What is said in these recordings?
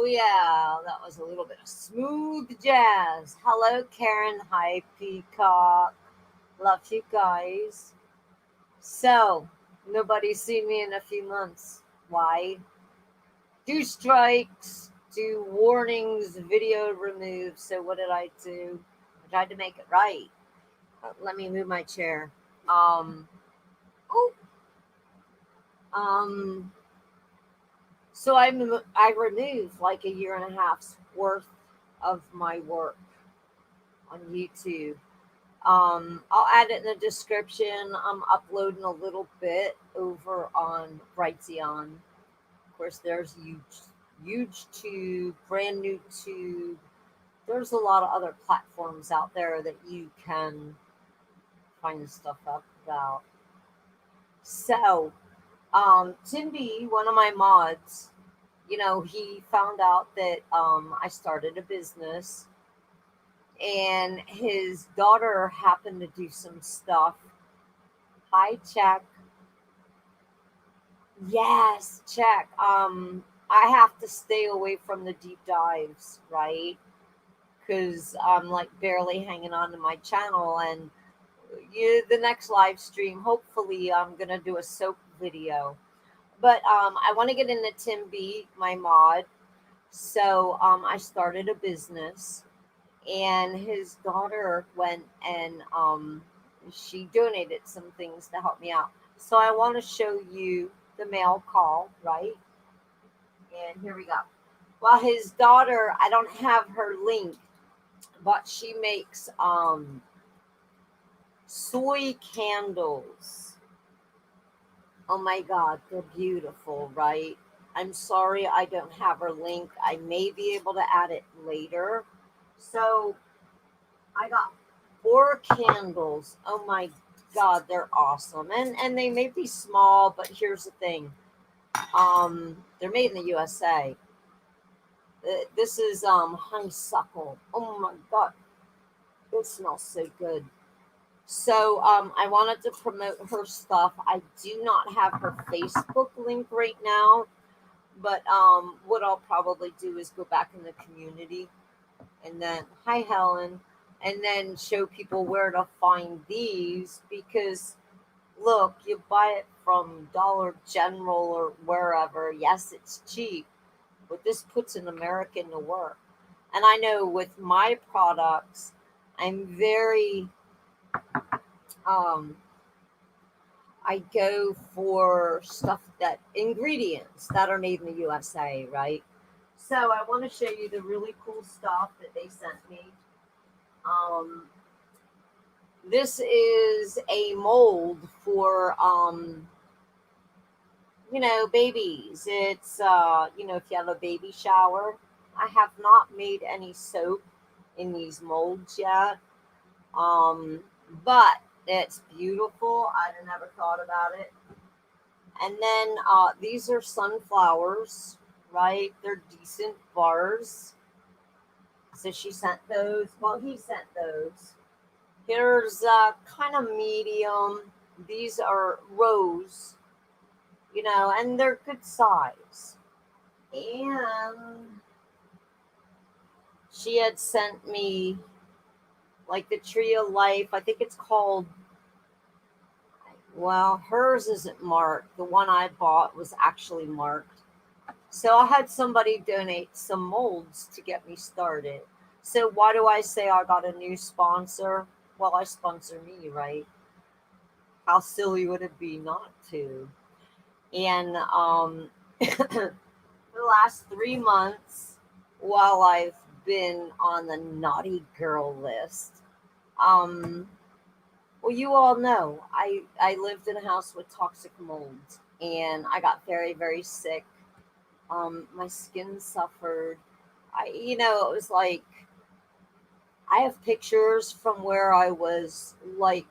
yeah, that was a little bit of smooth jazz. Hello, Karen. Hi, Peacock. Love you guys. So, nobody's seen me in a few months. Why? Two strikes, two warnings, video removed. So, what did I do? I tried to make it right. Let me move my chair. Um, oh, um, I removed like a year and a half's worth of my work on YouTube. I'll add it in the description. I'm uploading a little bit over on Brighteon. Of course, there's YouTube, brand new Tube. There's a lot of other platforms out there that you can find stuff up about. So, Tim B, one of my mods, he found out that I started a business and his daughter happened to do some stuff. Hi, check. Yes, check. I have to stay away from the deep dives, right? Because I'm like barely hanging on to my channel, and the next live stream, hopefully, I'm gonna do a soap video. But I want to get into Tim B, my mod. So I started a business, and his daughter went and she donated some things to help me out. So I want to show you the mail call, right? And here we go. Well, his daughter, I don't have her link, but she makes soy candles. Oh my god, they're beautiful, right? I'm sorry I don't have her link. I may be able to add it later. So I got four candles. Oh my god, they're awesome. And they may be small, but here's the thing. They're made in the USA. This is honeysuckle. Oh my god, it smells so good. So I wanted to promote her stuff. I do not have her Facebook link right now, but what I'll probably do is go back in the community and then hi Helen, and then show people where to find these because look, you buy it from Dollar General or wherever. Yes, it's cheap, but this puts an American to work. And I know with my products, I'm very um I go for stuff that ingredients that are made in the USA, right? So I want to show you the really cool stuff that they sent me. Um, this is a mold for babies. It's if you have a baby shower. I have not made any soap in these molds yet. Um, but it's beautiful. I never thought about it. And then these are sunflowers, right? They're decent bars. So she sent those. Well, he sent those. Here's kind of medium. These are rose, and they're good size. And she had sent me like the tree of life. I think it's called, well, hers isn't marked. The one I bought was actually marked. So I had somebody donate some molds to get me started. So why do I say I got a new sponsor? Well, I sponsor me, right? How silly would it be not to? And the last 3 months, while I've been on the naughty girl list, um, well, you all know I lived in a house with toxic mold, and I got very very sick. My skin suffered. It was like I have pictures from where I was like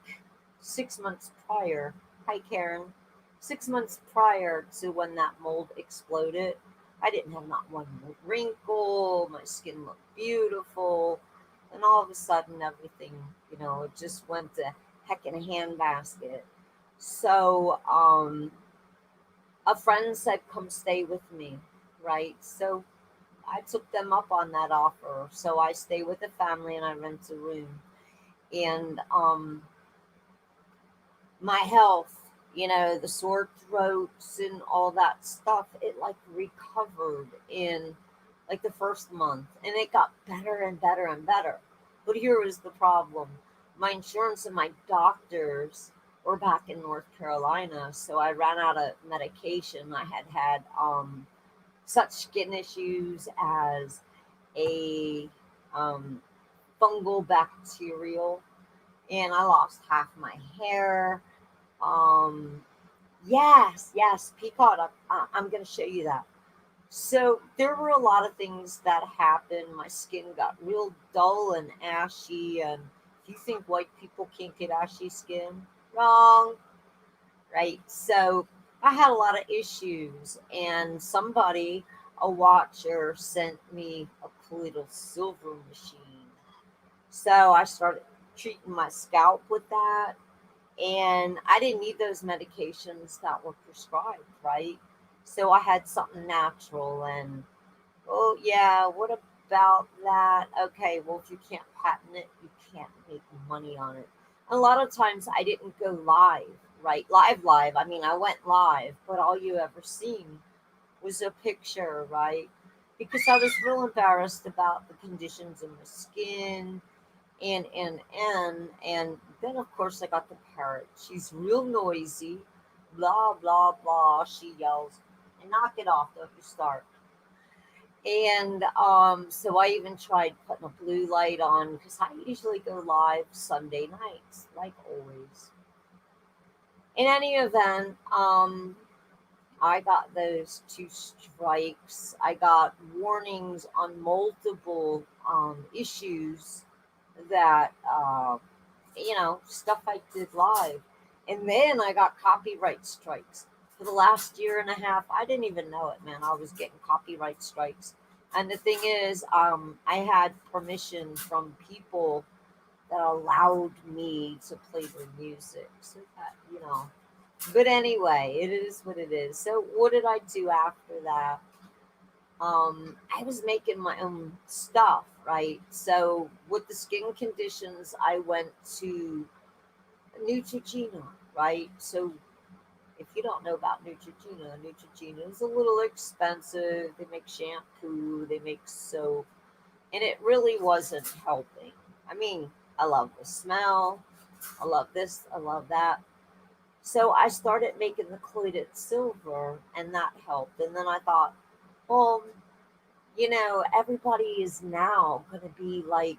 6 months prior. Hi, Karen. 6 months prior to when that mold exploded, I didn't have not one wrinkle. My skin looked beautiful. And all of a sudden, everything, it just went to heck in a handbasket. So, a friend said, come stay with me, right? So, I took them up on that offer. So I stay with the family and I rent a room. And my health, the sore throats and all that stuff, it like recovered in like the first month and it got better and better and better. But here was the problem: my insurance and my doctors were back in North Carolina, so I ran out of medication. I had such skin issues as a um, fungal bacterial, and I lost half my hair. um, yes, yes, peacock. I'm going to show you that. So there were a lot of things that happened. My skin got real dull and ashy. And if you think white people can't get ashy skin, wrong, right? So I had a lot of issues, and somebody, a watcher, sent me a colloidal silver machine. So I started treating my scalp with that, and I didn't need those medications that were prescribed, right? So I had something natural. And oh yeah, what about that? Okay, well, if you can't patent it, you can't make money on it. A lot of times I didn't go live, right? Live. I mean, I went live, but all you ever seen was a picture, right? Because I was real embarrassed about the conditions of my skin, and then of course I got the parrot. She's real noisy, blah blah blah. She yells, and knock it off, don't you start. And so I even tried putting a blue light on because I usually go live Sunday nights, like always. In any event, I got those two strikes. I got warnings on multiple issues that stuff I did live. And then I got copyright strikes. For the last year and a half, I didn't even know it, man. I was getting copyright strikes. And the thing is, I had permission from people that allowed me to play their music. So that, But anyway, it is what it is. So what did I do after that? I was making my own stuff, right? So with the skin conditions, I went to Neutrogena, right? So if you don't know about Neutrogena is a little expensive. They make shampoo, they make soap, and it really wasn't helping. I mean, I love the smell, I love this, I love that. So I started making the cleated silver, and that helped. And then I thought, well, everybody is now going to be like,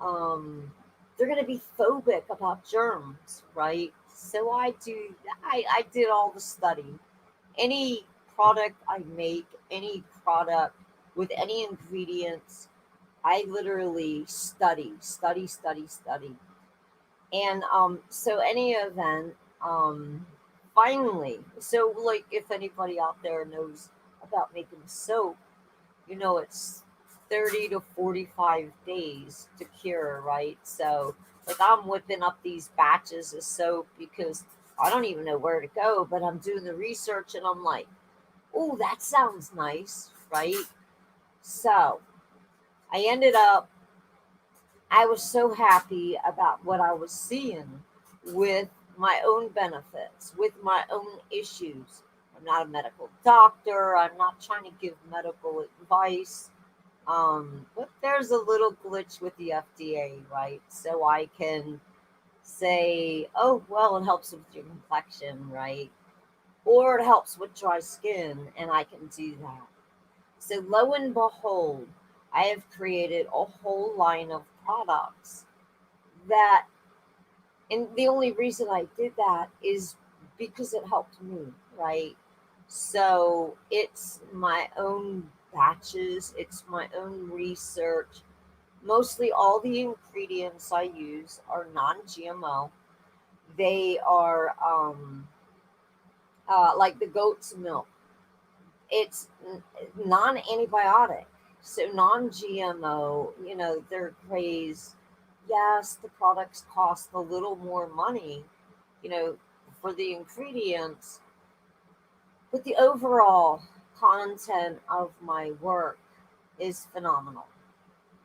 um, they're going to be phobic about germs, right? So I did all the study. Any product I make, any product with any ingredients, I literally study. And so any event, um, finally, so like if anybody out there knows about making soap, it's 30 to 45 days to cure, right? So like I'm whipping up these batches of soap because I don't even know where to go, but I'm doing the research and I'm like, oh, that sounds nice, right? So I ended up, I was so happy about what I was seeing with my own benefits, with my own issues. I'm not a medical doctor. I'm not trying to give medical advice. But there's a little glitch with the FDA, right? So I can say, oh, well, it helps with your complexion, right? Or it helps with dry skin, and I can do that. So lo and behold, I have created a whole line of products that, and the only reason I did that is because it helped me, right? So it's my own batches, it's my own research. Mostly all the ingredients I use are non GMO. They are like the goat's milk, it's non antibiotic. So non GMO, they're praised. Yes, the products cost a little more money, you know, for the ingredients, but the overall content of my work. is phenomenal.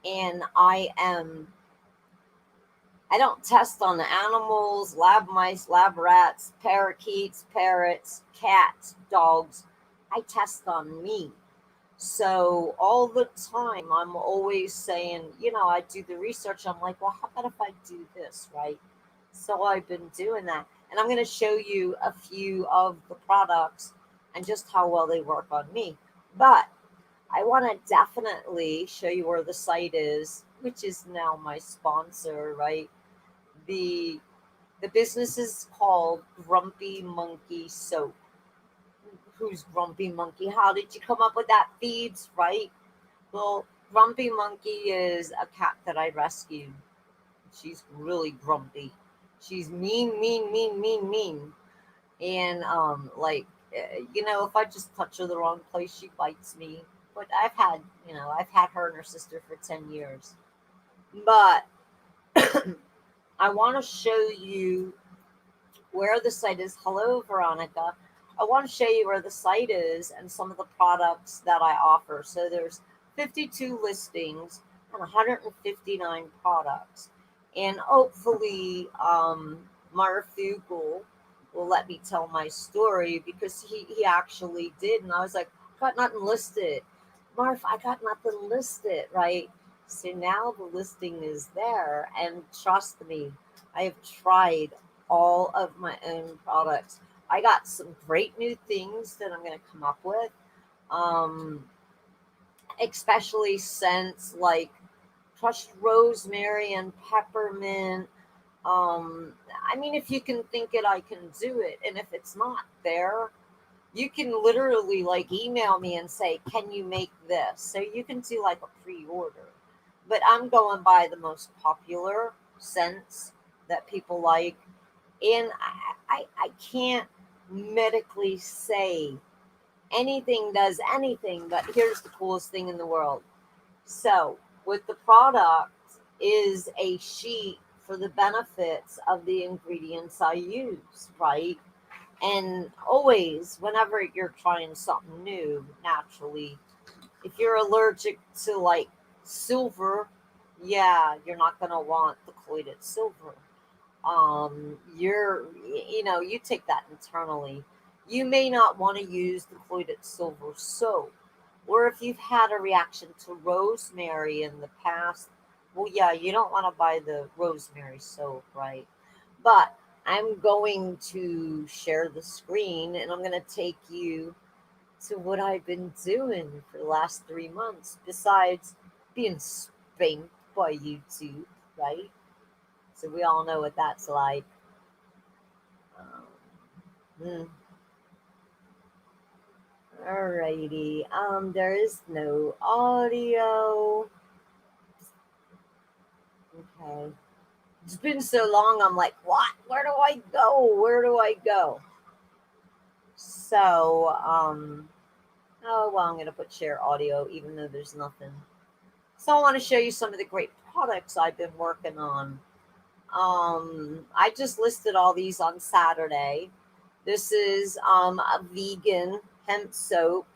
And I don't test on the animals, lab mice, lab rats, parakeets, parrots, cats, dogs. I test on me. So all the time, I'm always saying, I do the research. I'm like, well, how about if I do this, right? So I've been doing that. And I'm going to show you a few of the products and just how well they work on me. But I want to definitely show you where the site is, which is now my sponsor, right? The the business is called Grumpy Monkey Soap. Who's Grumpy Monkey? How did you come up with that, Phoebes, right? Well, Grumpy Monkey is a cat that I rescued. She's really grumpy. She's mean, mean, mean, mean, mean. And if I just touch her the wrong place, she bites me. But I've had her and her sister for 10 years. But I want to show you where the site is. Hello, Veronica. I want to show you where the site is and some of the products that I offer. So there's 52 listings and 159 products. And hopefully, Marfugal will let me tell my story because he actually did. And I was like, got nothing listed. Marf, I got nothing listed, right? So now the listing is there. And trust me, I have tried all of my own products. I got some great new things that I'm going to come up with, um, especially scents like crushed rosemary and peppermint. I mean, if you can think it, I can do it. And if it's not there, you can literally like email me and say, can you make this? So you can do like a pre order. But I'm going by the most popular scents that people like, and I can't medically say anything does anything, but here's the coolest thing in the world. So, with the product is a sheet for the benefits of the ingredients I use, right? And always, whenever you're trying something new, naturally, if you're allergic to like silver, yeah, you're not going to want the colloided silver. You take that internally. You may not want to use the colloided silver soap, or if you've had a reaction to rosemary in the past, well, yeah, you don't want to buy the rosemary soap, right? But I'm going to share the screen and I'm going to take you to what I've been doing for the last 3 months besides being spanked by YouTube, right? So we all know what that's like. Um, hmm, Alrighty. There is no audio. Okay. It's been so long. I'm like, what? Where do I go? Where do I go? So, oh well, I'm gonna put share audio, even though there's nothing. So I want to show you some of the great products I've been working on. I just listed all these on Saturday. This is a vegan hemp soap.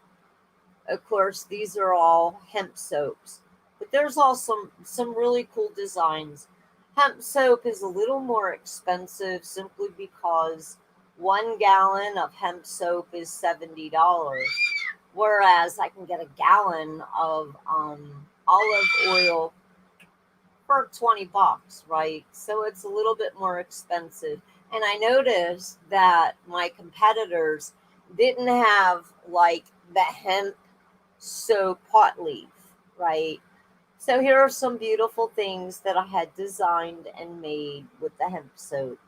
Of course, these are all hemp soaps, but there's also some really cool designs. Hemp soap is a little more expensive simply because 1 gallon of hemp soap is $70, whereas I can get a gallon of olive oil for 20 bucks, right? So it's a little bit more expensive. And I noticed that my competitors didn't have like the hemp soap pot leaf, right? So here are some beautiful things that I had designed and made with the hemp soap.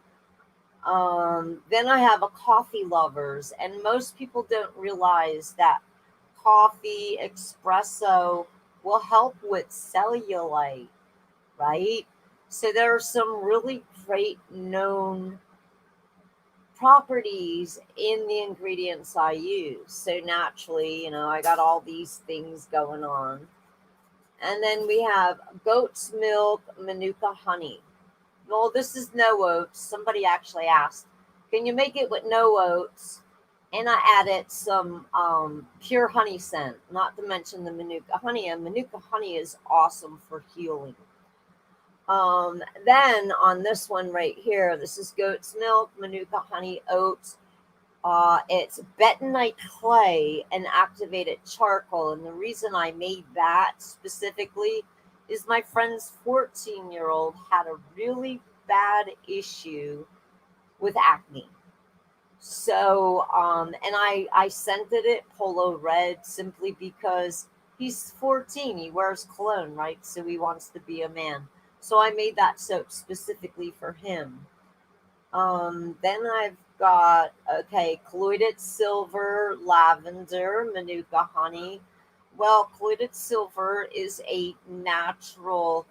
Then I have a coffee lovers, and most people don't realize that coffee espresso will help with cellulite, right? So there are some really great known properties in the ingredients I use. So naturally, I got all these things going on. And then we have goat's milk manuka honey. Well, this is no oats. Somebody actually asked, can you make it with no oats? and I added some pure honey scent, not to mention the Manuka honey. And Manuka honey is awesome for healing. Then on this one right here, this is goat's milk, Manuka honey, oats. It's bentonite clay and activated charcoal. And the reason I made that specifically is my friend's 14-year-old had a really bad issue with acne. So, and I scented it polo red simply because he's 14. He wears cologne, right? So he wants to be a man. So I made that soap specifically for him. Then I've got, okay, colloided silver, lavender, manuka honey. Well, colloided silver is a natural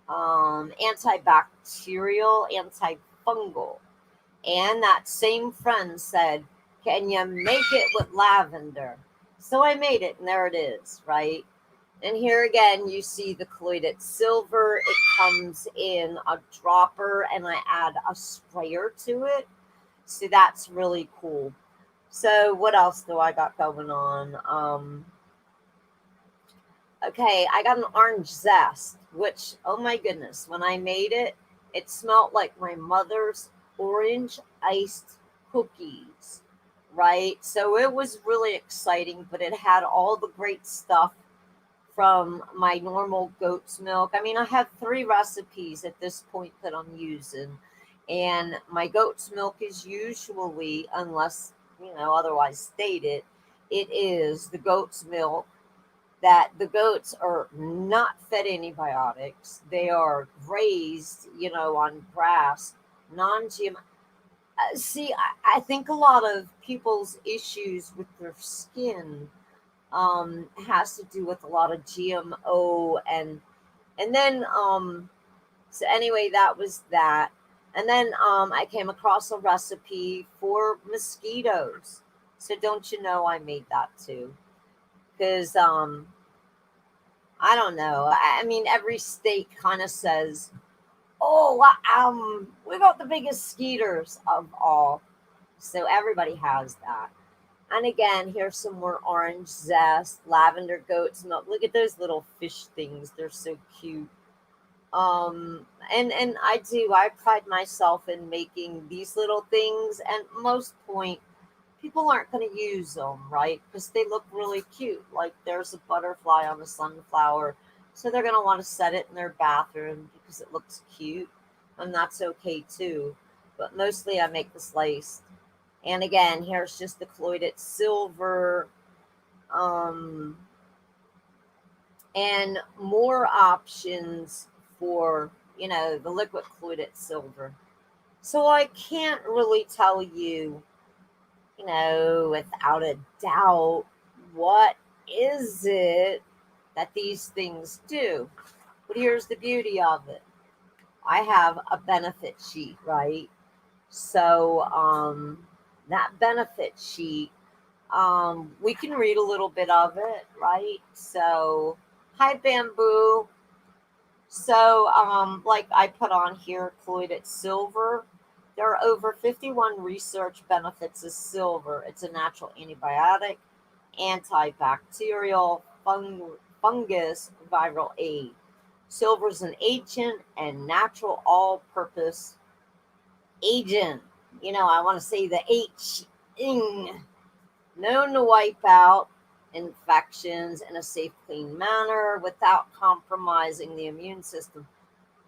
antibacterial, antifungal. And that same friend said, can you make it with lavender? So I made it, and there it is, right? And here again, you see the colloided silver. It comes in a dropper, and I add a sprayer to it. So that's really cool. So what else do I got going on? Okay, I got an orange zest, which, oh my goodness, when I made it, it smelled like my mother's orange iced cookies, right? So it was really exciting, but it had all the great stuff from my normal goat's milk. I mean, I have 3 recipes at this point that I'm using, and my goat's milk is usually, unless otherwise stated, it is the goat's milk that the goats are not fed antibiotics. They are grazed, on grass, non-GM. See, I think a lot of people's issues with their skin has to do with a lot of GMO and then so anyway, that was that. And then I came across a recipe for mosquitoes. So don't you know I made that too? Because I don't know. I mean, every state kind of says, "Oh, we got the biggest skeeters of all." So everybody has that. And again, here's some more orange zest, lavender goat's milk. Look at those little fish things; they're so cute. And I pride myself in making these little things. And most point, people aren't going to use them, right? Because they look really cute. Like there's a butterfly on a sunflower. So they're going to want to set it in their bathroom because it looks cute. And that's okay too. But mostly I make the sliced. And again, here's just the colloided silver. Um, and more options for, the liquid colloided silver. So I can't really tell you, without a doubt, what is it that these things do? But here's the beauty of it. I have a benefit sheet, right? So that benefit sheet, we can read a little bit of it, right? So, hi, Bamboo. So, like I put on here, colloided silver. There are over 51 research benefits of silver. It's a natural antibiotic, antibacterial, fungus, viral aid. Silver is an agent and natural all-purpose agent. I want to say the H, ing, known to wipe out infections in a safe, clean manner without compromising the immune system.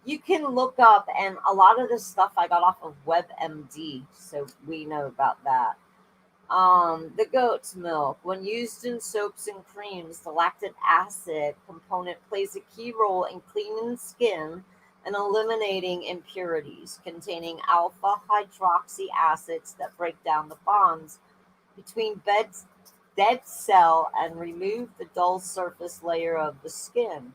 You can look up, and a lot of this stuff I got off of WebMD, so we know about that. The goat's milk, when used in soaps and creams, the lactic acid component plays a key role in cleaning skin and eliminating impurities containing alpha hydroxy acids that break down the bonds between dead cell and remove the dull surface layer of the skin.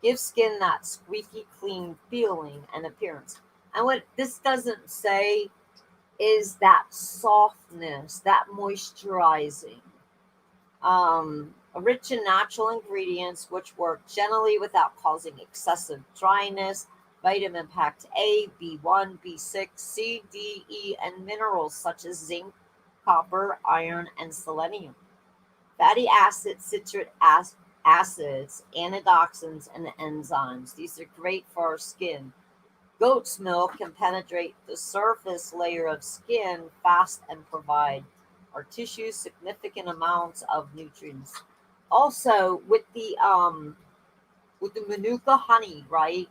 Give skin that squeaky clean feeling and appearance. And what this doesn't say is that softness, that moisturizing. Rich in natural ingredients which work gently without causing excessive dryness, vitamin packed A, B1, B6, C, D, E, and minerals such as zinc, copper, iron, and selenium. Fatty acids, acids, antioxidants, and enzymes. These are great for our skin. Goat's milk can penetrate the surface layer of skin fast and provide our tissues significant amounts of nutrients. Also, with the manuka honey, right?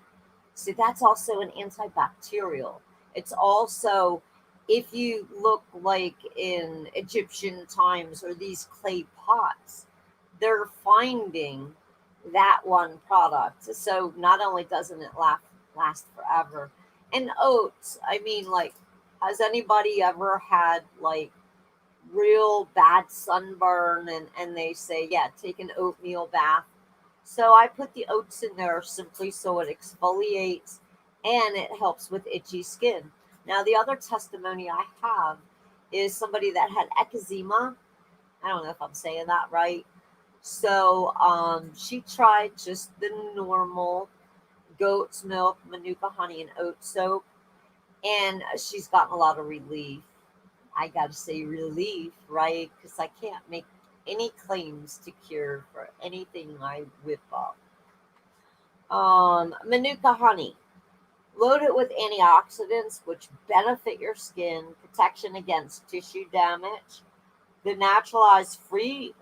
So that's also an antibacterial. It's also, if you look like in Egyptian times or these clay pots, they're finding that one product. So not only doesn't it last forever, and oats, I mean, like, has anybody ever had like real bad sunburn and they say, yeah, take an oatmeal bath? So I put the oats in there simply so it exfoliates and it helps with itchy skin. Now, the other testimony I have is somebody that had eczema. I don't know if I'm saying that right. So she tried just the normal goat's milk, manuka honey, and oat soap, and she's gotten a lot of relief. I gotta say relief, right? Because I can't make any claims to cure for anything I whip up. Manuka honey, loaded with antioxidants which benefit your skin, protection against tissue damage. The naturalized free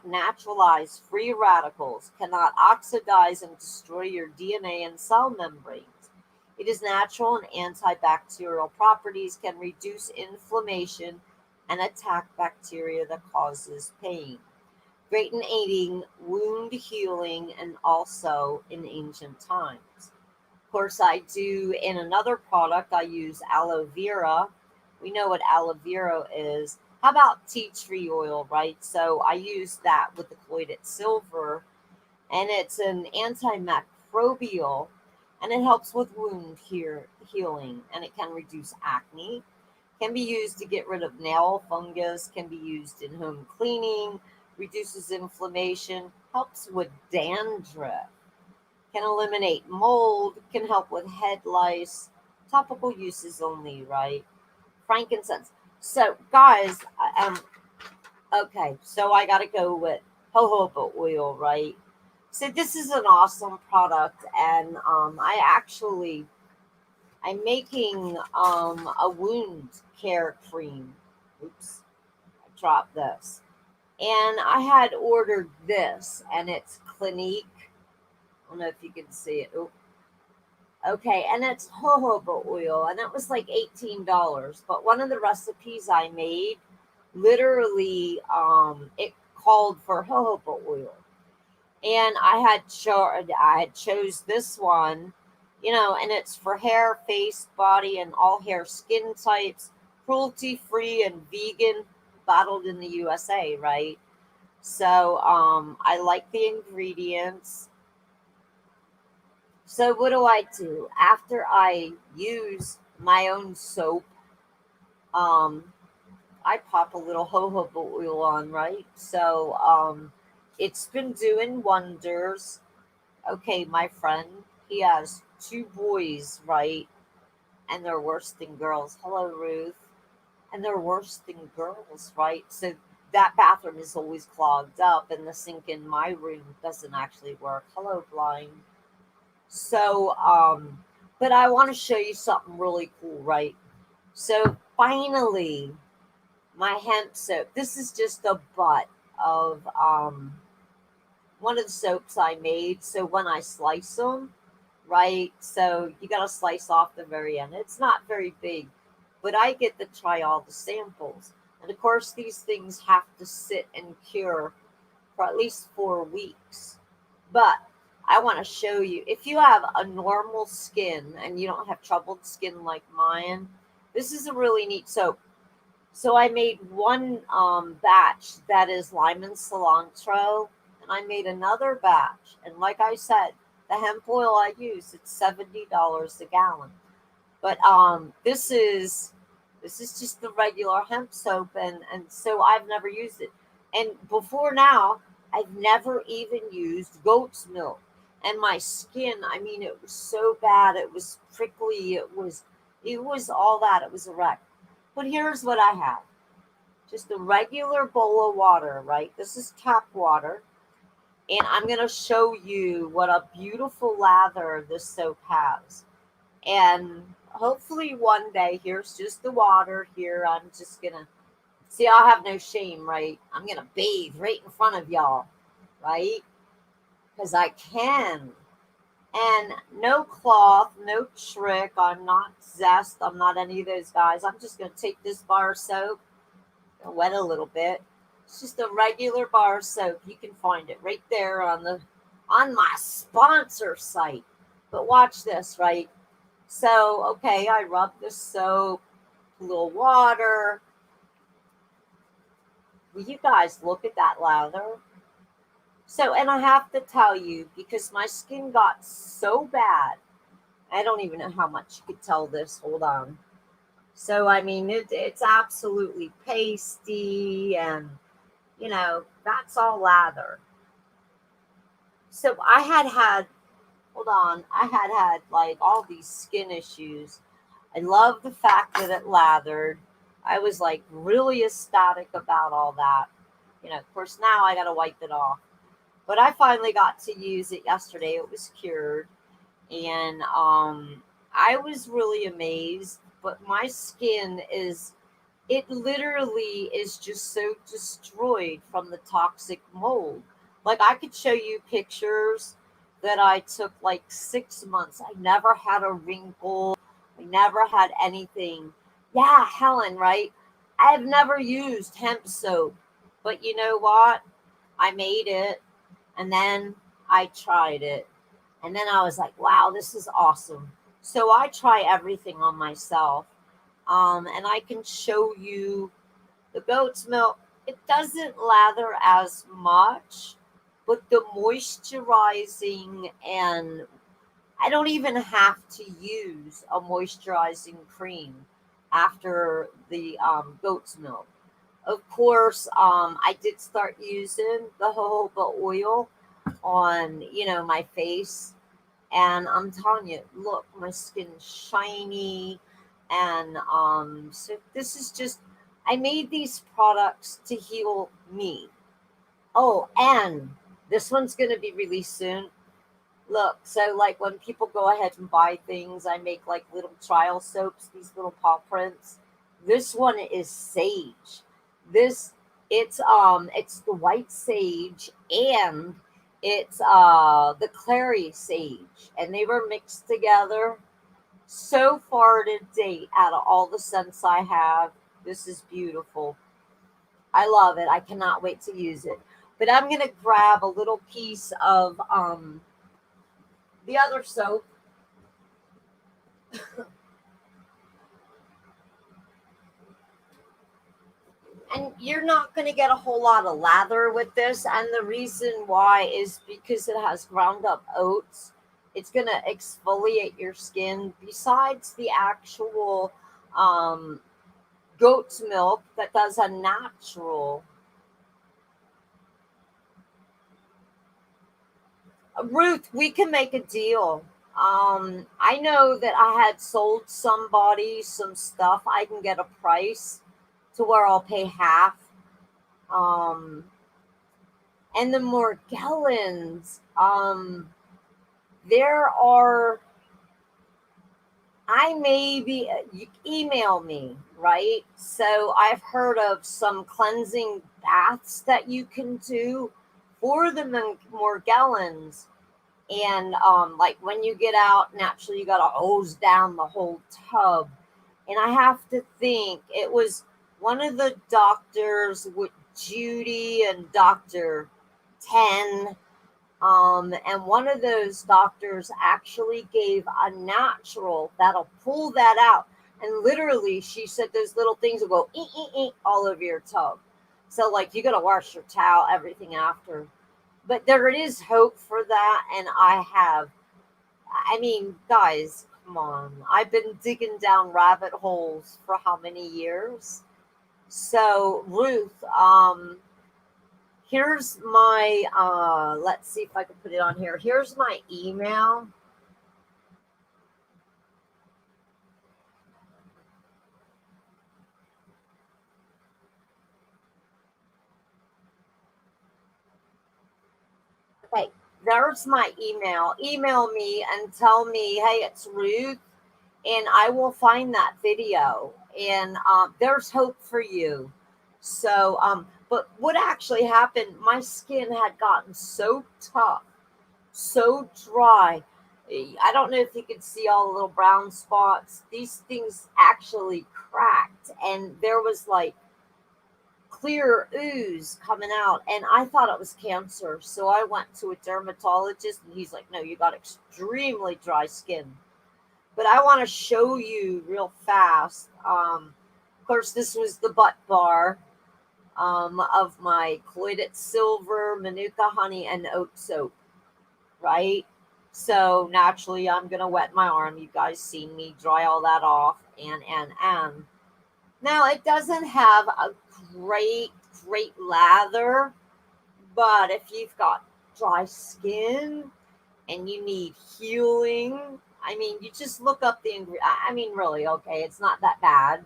naturalized free radicals cannot oxidize and destroy your DNA and cell membranes. It is natural and antibacterial properties can reduce inflammation and attack bacteria that causes pain. Great in aiding wound healing and also in ancient times. Of course, I do in another product, I use aloe vera. We know what aloe vera is. How about tea tree oil, right? So I use that with the colloidal silver, and it's an antimicrobial, and it helps with healing, and it can reduce acne. Can be used to get rid of nail fungus, can be used in home cleaning, reduces inflammation, helps with dandruff, can eliminate mold, can help with head lice. Topical uses only, right? Frankincense. So, guys, okay, so I gotta go with jojoba oil, right? So this is an awesome product, and I'm making a wound care cream. Oops, I dropped this, and I had ordered this, and it's Clinique. I don't know if you can see it. Oh, okay, and it's jojoba oil, and that was like $18. But one of the recipes I made, literally, it called for jojoba oil, and I had chose this one, and it's for hair, face, body, and all hair skin types, cruelty free and vegan, bottled in the USA, right? So I like the ingredients. So what do I do after I use my own soap? Um, I pop a little jojoba oil on, right? So it's been doing wonders. Okay, my friend, he has two boys, right? And they're worse than girls. Hello, Ruth. And they're worse than girls, right? So that bathroom is always clogged up, and the sink in my room doesn't actually work. Hello, blind. So, but I want to show you something really cool, right? So finally, my hemp soap. This is just a butt of one of the soaps I made. So when I slice them, right? So you got to slice off the very end. It's not very big, but I get to try all the samples. And of course, these things have to sit and cure for at least 4 weeks. But I want to show you, if you have a normal skin and you don't have troubled skin like mine, this is a really neat soap. So I made one batch that is lime and cilantro, and I made another batch. And like I said, the hemp oil I use, it's $70 a gallon. But this is just the regular hemp soap, and so I've never used it. And before now, I've never even used goat's milk. And my skin, I mean, it was so bad. It was prickly. It was all that. It was a wreck. But here's what I have. just a regular bowl of water, right? This is tap water. And I'm going to show you what a beautiful lather this soap has. And hopefully one day, here's just the water here. I'm just going to see, I have no shame, right? I'm going to bathe right in front of y'all, right? Because I can. And no cloth, no trick. I'm not Zest. I'm not any of those guys. I'm just going to take this bar of soap and wet a little bit. It's just a regular bar of soap. You can find it right there on my sponsor site. But watch this, right? So, okay, I rub the soap, a little water. Will you guys look at that lather? So, and I have to tell you, because my skin got so bad, I don't even know how much you could tell this. Hold on. So, I mean, it's absolutely pasty, and, that's all lather. So, hold on, I had like all these skin issues. I love the fact that it lathered. I was like really ecstatic about all that. Of course, now I got to wipe it off. But I finally got to use it yesterday. It was cured. And I was really amazed. But my skin it literally is just so destroyed from the toxic mold. Like, I could show you pictures that I took like 6 months. I never had a wrinkle. I never had anything. Yeah, Helen, right? I've never used hemp soap. But you know what? I made it, and then I tried it. And then I was like, wow, this is awesome. So I try everything on myself. And I can show you the goat's milk. It doesn't lather as much, but the moisturizing, and I don't even have to use a moisturizing cream after the goat's milk. Of course, I did start using the jojoba oil on, my face. And I'm telling you, look, my skin's shiny. And so this is just, I made these products to heal me. Oh, and this one's going to be released soon. Look, so like when people go ahead and buy things, I make like little trial soaps, these little paw prints. This one is sage. This it's the white sage, and it's the clary sage, and they were mixed together. So far to date, out of all the scents I have, this is beautiful. I love it. I cannot wait to use it. But I'm gonna grab a little piece of the other soap. And you're not going to get a whole lot of lather with this. And the reason why is because it has ground up oats. It's going to exfoliate your skin. Besides the actual um, goat's milk that does a natural. Ruth, we can make a deal. I know that I had sold somebody some stuff. I can get a price to where I'll pay half. Um, and the Morgellons, there are, I maybe, you email me, right? So I've heard of some cleansing baths that you can do for the Morgellons. And like when you get out, naturally you got to hose down the whole tub. And I have to think it was one of the doctors with Judy and Dr. 10. And one of those doctors actually gave a natural that'll pull that out. And literally, she said those little things will go all over your tub. So, like, you got to wash your towel, everything after. But there is hope for that. And I mean, guys, come on. I've been digging down rabbit holes for how many years? So, Ruth, here's my let's see if I can put it on here. Here's my email. Okay, there's my email. Email me and tell me, hey, it's Ruth, and I will find that video. And there's hope for you. So, but what actually happened? My skin had gotten so tough, so dry. I don't know if you could see all the little brown spots. These things actually cracked, and there was like clear ooze coming out, and I thought it was cancer. So I went to a dermatologist, and he's like, "No, you got extremely dry skin." But I want to show you real fast. Of course, this was the butt bar of my colloidal silver, manuka honey, and oat soap, right? So naturally, I'm gonna wet my arm. You guys seen me dry all that off, and now it doesn't have a great lather, but if you've got dry skin and you need healing, I mean, you just look up the ingredient. I mean, really, okay, it's not that bad.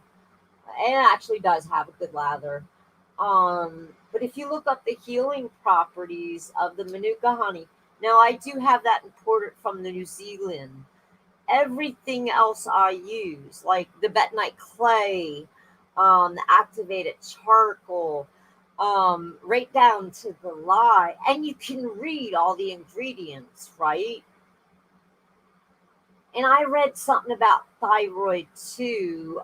It actually does have a good lather. But if you look up the healing properties of the manuka honey, now I do have that imported from New Zealand. Everything else I use, like the bentonite clay, the activated charcoal, right down to the lye, and you can read all the ingredients, right? And I read something about thyroid too.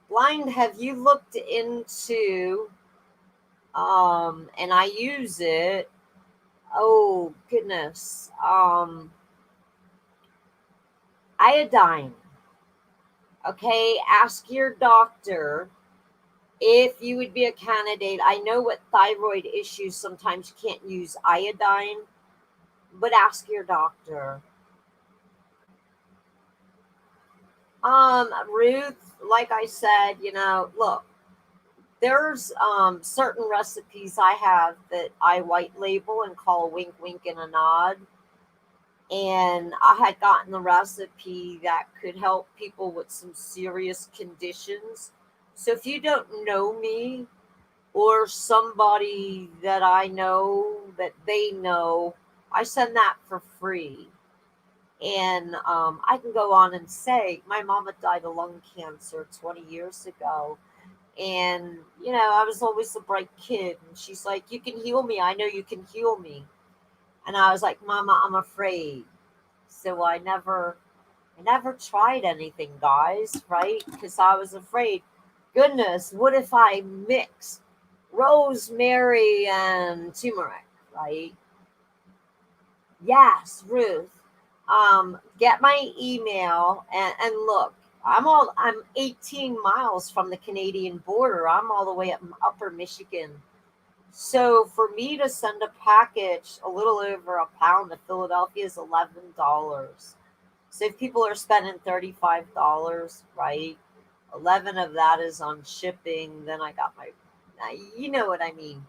Blind, have you looked into, and I use it, oh goodness, iodine. Okay, ask your doctor if you would be a candidate. I know with thyroid issues sometimes you can't use iodine, but ask your doctor. Ruth, like I said, look, there's certain recipes I have that I white label and call wink wink and a nod. And I had gotten the recipe that could help people with some serious conditions. So if you don't know me, or somebody that I know that they know, I send that for free. And I can go on and say, my mama died of lung cancer 20 years ago. And, I was always a bright kid. And she's like, you can heal me. I know you can heal me. And I was like, Mama, I'm afraid. So I never tried anything, guys, right? Because I was afraid. Goodness, what if I mix rosemary and turmeric, right? Yes, Ruth. Get my email and look. I'm 18 miles from the Canadian border. I'm all the way up in Upper Michigan. So for me to send a package a little over a pound to Philadelphia is $11. So if people are spending $35, right? 11 of that is on shipping. Then I got my, you know what I mean.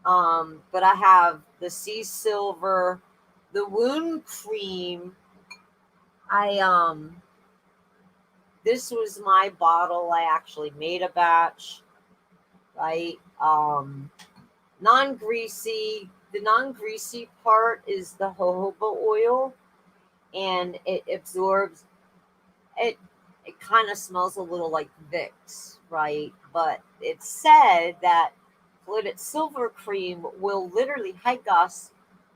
But I have the sea silver, the wound cream. I This was my bottle. I actually made a batch, right? Non-greasy. The non-greasy part is the jojoba oil, and it absorbs it. It kind of smells a little like Vicks, right? But it's said that fluted silver cream will literally, hi Gus,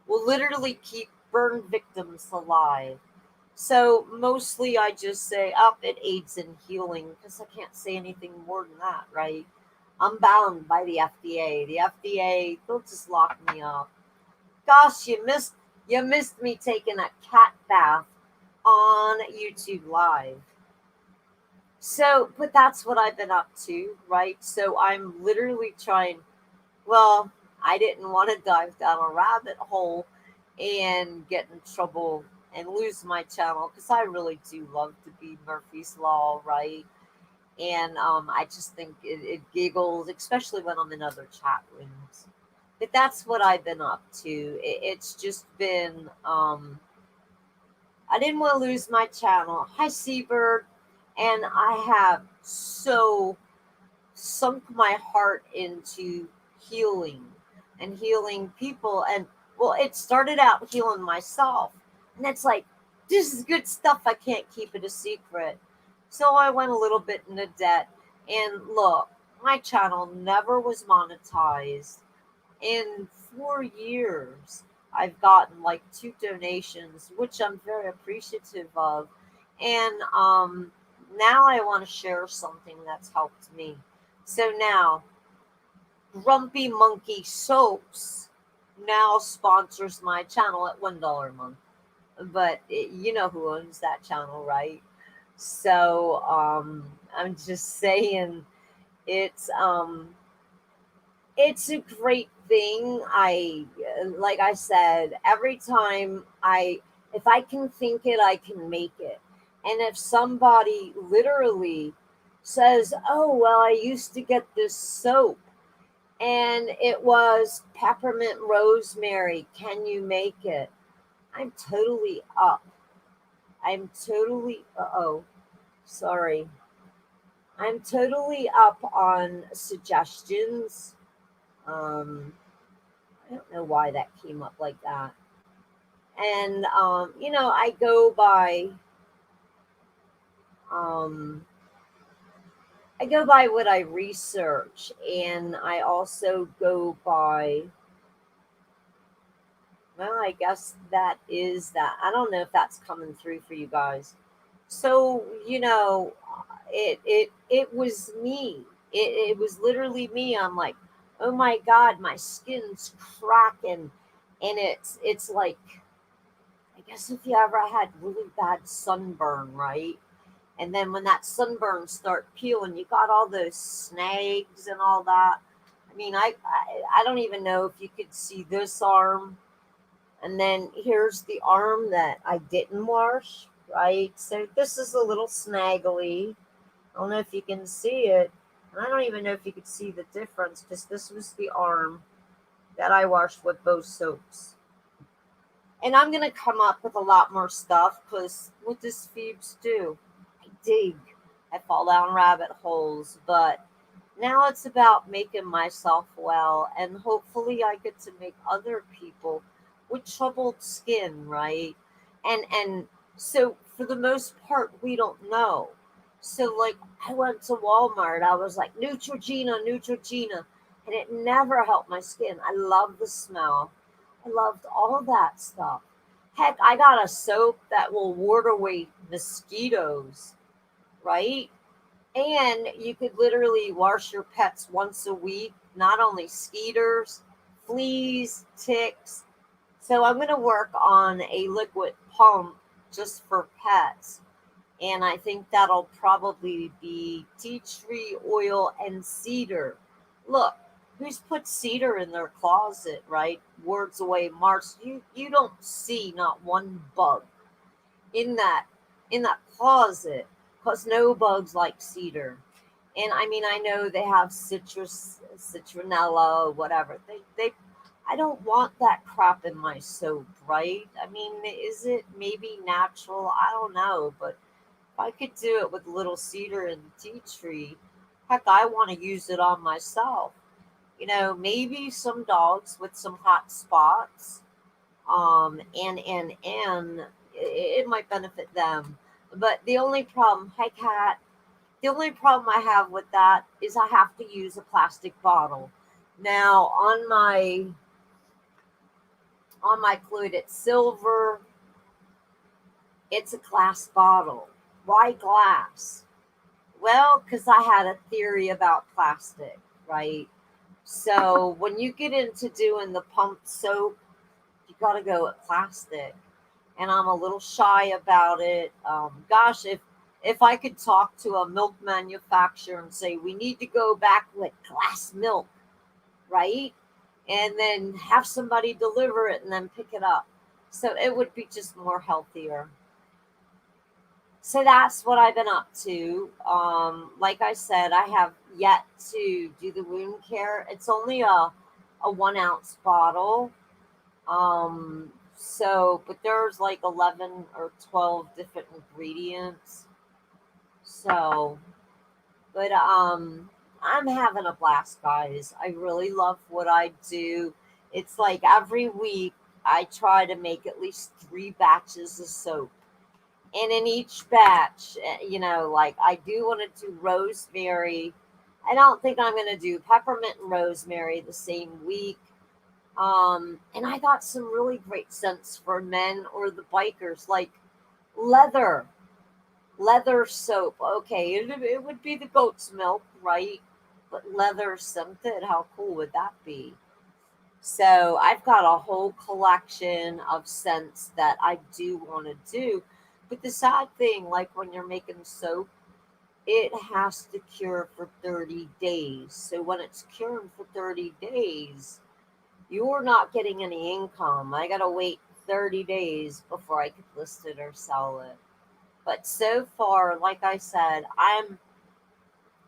will literally keep burn victims alive. So mostly I just say up it aids in healing because I can't say anything more than that, right? I'm bound by the FDA. The FDA, they'll just lock me up. Gosh, you missed me taking a cat bath on YouTube Live. So, but that's what I've been up to, right? So I'm literally trying. Well, I didn't want to dive down a rabbit hole and get in trouble and lose my channel because I really do love to be Murphy's Law, right? And I just think it giggles, especially when I'm in other chat rooms. But that's what I've been up to. It's just been, I didn't want to lose my channel. Hi, Seabird. And I have so sunk my heart into healing and healing people. And well, it started out healing myself. And it's like, this is good stuff. I can't keep it a secret. So I went a little bit into debt. And look, my channel never was monetized. In 4 years, I've gotten like two donations, which I'm very appreciative of. And now I want to share something that's helped me. So now, Grumpy Monkey Soaps now sponsors my channel at $1 a month. But you know who owns that channel, right? So I'm just saying it's it's a great thing. I like I said, every time I if I can think it, I can make it. And if somebody literally says, "Oh, well, I used to get this soap and it was peppermint rosemary. Can you make it?" I'm totally up. I'm totally oh, sorry. I'm totally up on suggestions. Um I don't know why that came up like that. And I go by um what I research, and I also go by, well, I guess that is that. I don't know if that's coming through for you guys. So, it was me. It was literally me. I'm like, oh my god, my skin's cracking, and it's like, I guess if you ever had really bad sunburn, right? And then when that sunburn start peeling, you got all those snags and all that. I mean, I don't even know if you could see this arm. And then here's the arm that I didn't wash, right? So this is a little snaggly. I don't know if you can see it. And I don't even know if you could see the difference, because this was the arm that I washed with both soaps. And I'm going to come up with a lot more stuff, because what does Phoebes do? I dig. I fall down rabbit holes. But now it's about making myself well, and hopefully I get to make other people with troubled skin, right? And so for the most part, we don't know. So like, I went to Walmart, I was like, Neutrogena, Neutrogena, and it never helped my skin. I love the smell. I loved all that stuff. Heck, I got a soap that will ward away mosquitoes, right? And you could literally wash your pets once a week, not only skeeters, fleas, ticks. So I'm going to work on a liquid pump just for pets. And I think that'll probably be tea tree oil and cedar. Look, who's put cedar in their closet, right? Wards away marks. You don't see not one bug in that closet, because no bugs like cedar. And I mean, I know they have citronella, whatever. They I don't want that crap in my soap, right? I mean, is it maybe natural? I don't know, but if I could do it with little cedar and tea tree, heck, I want to use it on myself. Maybe some dogs with some hot spots, and it might benefit them. But the only problem, hi cat, the only problem I have with that is I have to use a plastic bottle. Now on my fluid, it's silver. It's a glass bottle. Why glass? Well, because I had a theory about plastic, right? So when you get into doing the pumped soap, you got to go with plastic. And I'm a little shy about it. Gosh, if I could talk to a milk manufacturer and say we need to go back with glass milk, right? And then have somebody deliver it and then pick it up. So it would be just more healthier. So that's what I've been up to. Like I said, I have yet to do the wound care. It's only a 1 ounce bottle. But there's like 11 or 12 different ingredients. So, but I'm having a blast, guys. I really love what I do. It's like every week I try to make at least 3 batches of soap. And in each batch, like I do want to do rosemary. I don't think I'm going to do peppermint and rosemary the same week. And I got some really great scents for men or the bikers, like leather, leather soap. Okay, it would be the goat's milk, right? But leather scented, how cool would that be? So I've got a whole collection of scents that I do want to do. But the sad thing, like when you're making soap, it has to cure for 30 days. So when it's curing for 30 days, you're not getting any income. I got to wait 30 days before I could list it or sell it. But so far, like I said,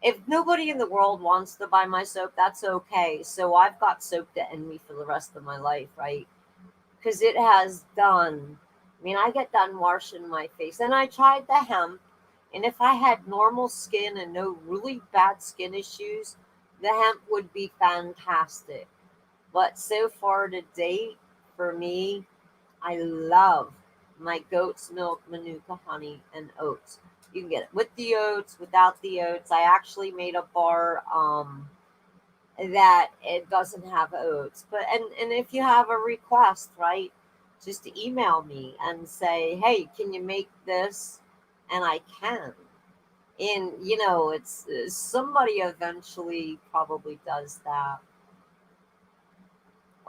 if nobody in the world wants to buy my soap, that's okay. So I've got soap to end me for the rest of my life, right? Because it has done. I mean, I get done washing my face, and I tried the hemp. And if I had normal skin and no really bad skin issues, the hemp would be fantastic. But so far to date, for me, I love my goat's milk, manuka honey, and oats. You can get it with the oats, without the oats. I actually made a bar that it doesn't have oats. But and if you have a request, right, just email me and say, hey, can you make this? And I can. And it's somebody eventually probably does that.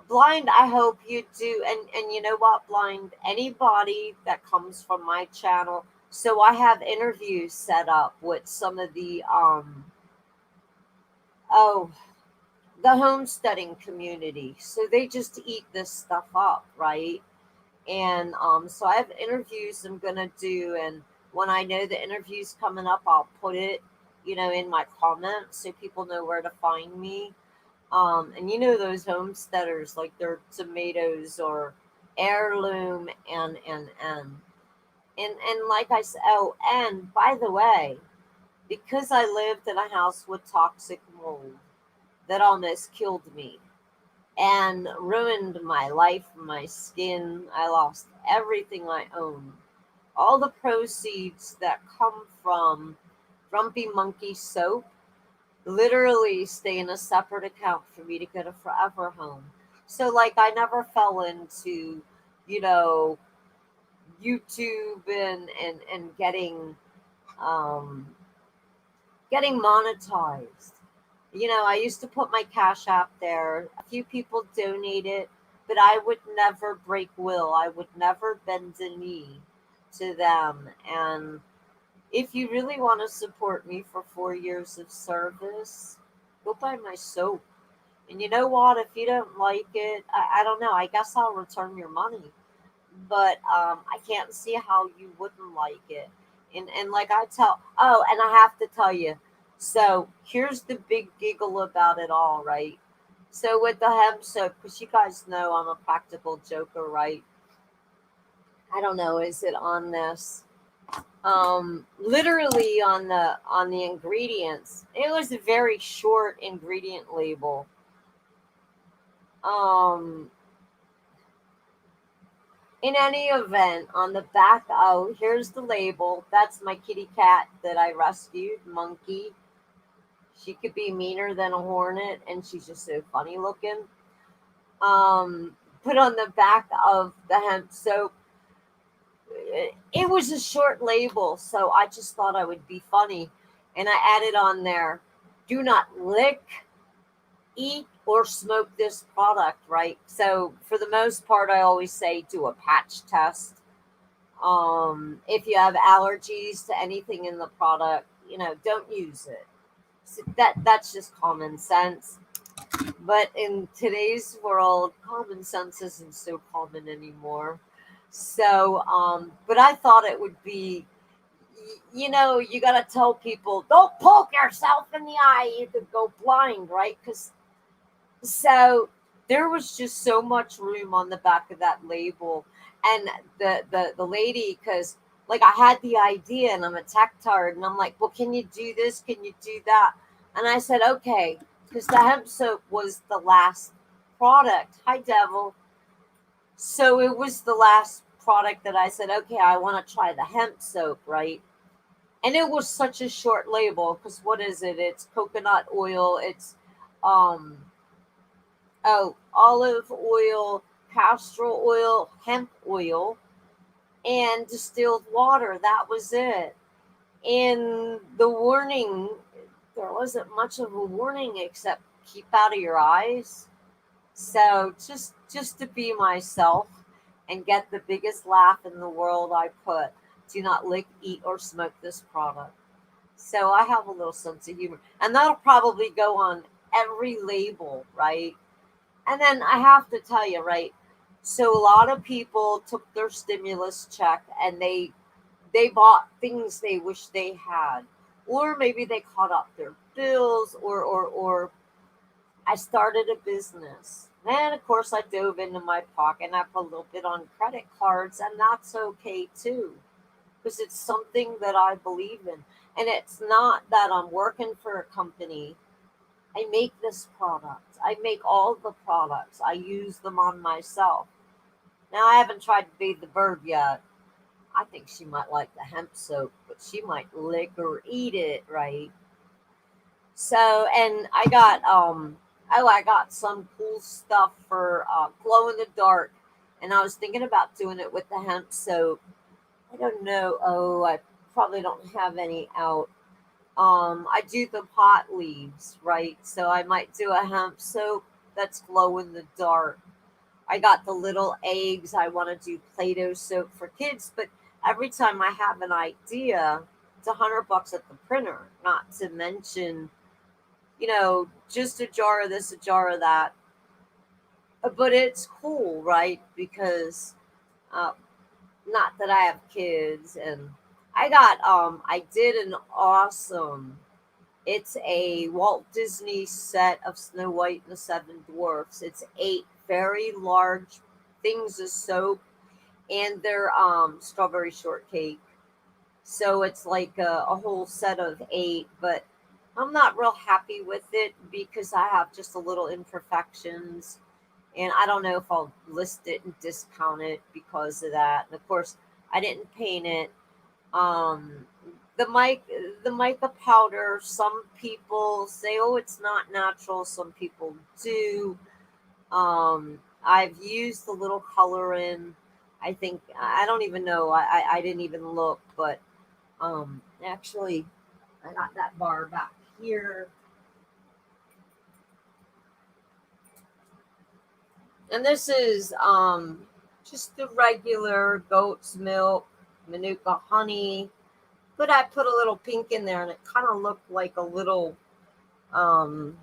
Blind, I hope you do. And you know what, Blind, anybody that comes from my channel, so I have interviews set up with some of the oh, the homesteading community. So they just eat this stuff up, right? And so I have interviews I'm gonna do, and when I know the interview's coming up, I'll put it, in my comments so people know where to find me. And those homesteaders, like their tomatoes or heirloom, and like I said, oh, and by the way, because I lived in a house with toxic mold that almost killed me and ruined my life, my skin, I lost everything I owned. All the proceeds that come from Grumpy Monkey soap literally stay in a separate account for me to get a forever home. So like I never fell into, you know, YouTube and um getting monetized. I used to put my Cash App there. A few people donated, but I would never break will. I would never bend the knee to them. And if you really want to support me for 4 years of service, go buy my soap. And you know what? If you don't like it, I don't know. I guess I'll return your money. But I can't see how you wouldn't like it. And like and I have to tell you. So here's the big giggle about it all, right? So with the hemp soap, because you guys know I'm a practical joker, right? I don't know. Is it on this? Literally on the ingredients, it was a very short ingredient label. um in any event, on the back, oh, here's the label. That's my kitty cat that I rescued, Monkey. She could be meaner than a hornet, and she's just so funny looking. Put on the back of the hemp soap, it was a short label, so I just thought I would be funny. And I added on there, do not lick, eat, or smoke this product, right? So for the most part, I always say do a patch test. If you have allergies to anything in the product, don't use it. So that's just common sense. But in today's world, common sense isn't so common anymore. So, but I thought it would be, you got to tell people, don't poke yourself in the eye. You could go blind, right? So there was just so much room on the back of that label. And the lady, because like I had the idea and I'm a tech tard, and I'm like, well, can you do this? Can you do that? And I said, okay, because the hemp soap was the last product. Hi, Devil. So it was the last product that I said, okay, I want to try the hemp soap, right? And it was such a short label because what is it? It's coconut oil. It's um olive oil, castor oil, hemp oil, and distilled water. That was it. And the warning, there wasn't much of a warning except keep out of your eyes. So just to be myself and get the biggest laugh in the world, I put, do not lick, eat, or smoke this product. So I have a little sense of humor. And that'll probably go on every label, right? And then I have to tell you, right? So a lot of people took their stimulus check and they bought things they wish they had. Or maybe they caught up their bills or I started a business. And of course, I dove into my pocket and I put a little bit on credit cards, and that's okay too, because it's something that I believe in. And it's not that I'm working for a company. I make this product, I make all the products, I use them on myself. Now, I haven't tried to bathe the bird yet. I think she might like the hemp soap, but she might lick or eat it, right? So, and I got I got some cool stuff for glow in the dark, and I was thinking about doing it with the hemp soap. I don't know. Oh, I probably don't have any out. I do the pot leaves, right? So I might do a hemp soap that's glow in the dark. I got the little eggs. I want to do Play-Doh soap for kids, but every time I have an idea, it's $100 at the printer. Not to mention, just a jar of this, a jar of that. But it's cool, right? Because uh, not that I have kids, and I did an awesome. It's a Walt Disney set of Snow White and the Seven Dwarfs. It's 8 very large things of soap, and they're strawberry shortcake. So it's like a whole set of 8, but I'm not real happy with it because I have just a little imperfections, and I don't know if I'll list it and discount it because of that. And of course, I didn't paint it. Um, the mic, the mica powder. Some people say, "Oh, it's not natural." Some people do. I've used the little color in. I think I don't even know. I didn't even look, but actually, I got that bar back here, and this is just the regular goat's milk, manuka honey. But I put a little pink in there, and it kind of looked like a little. Um,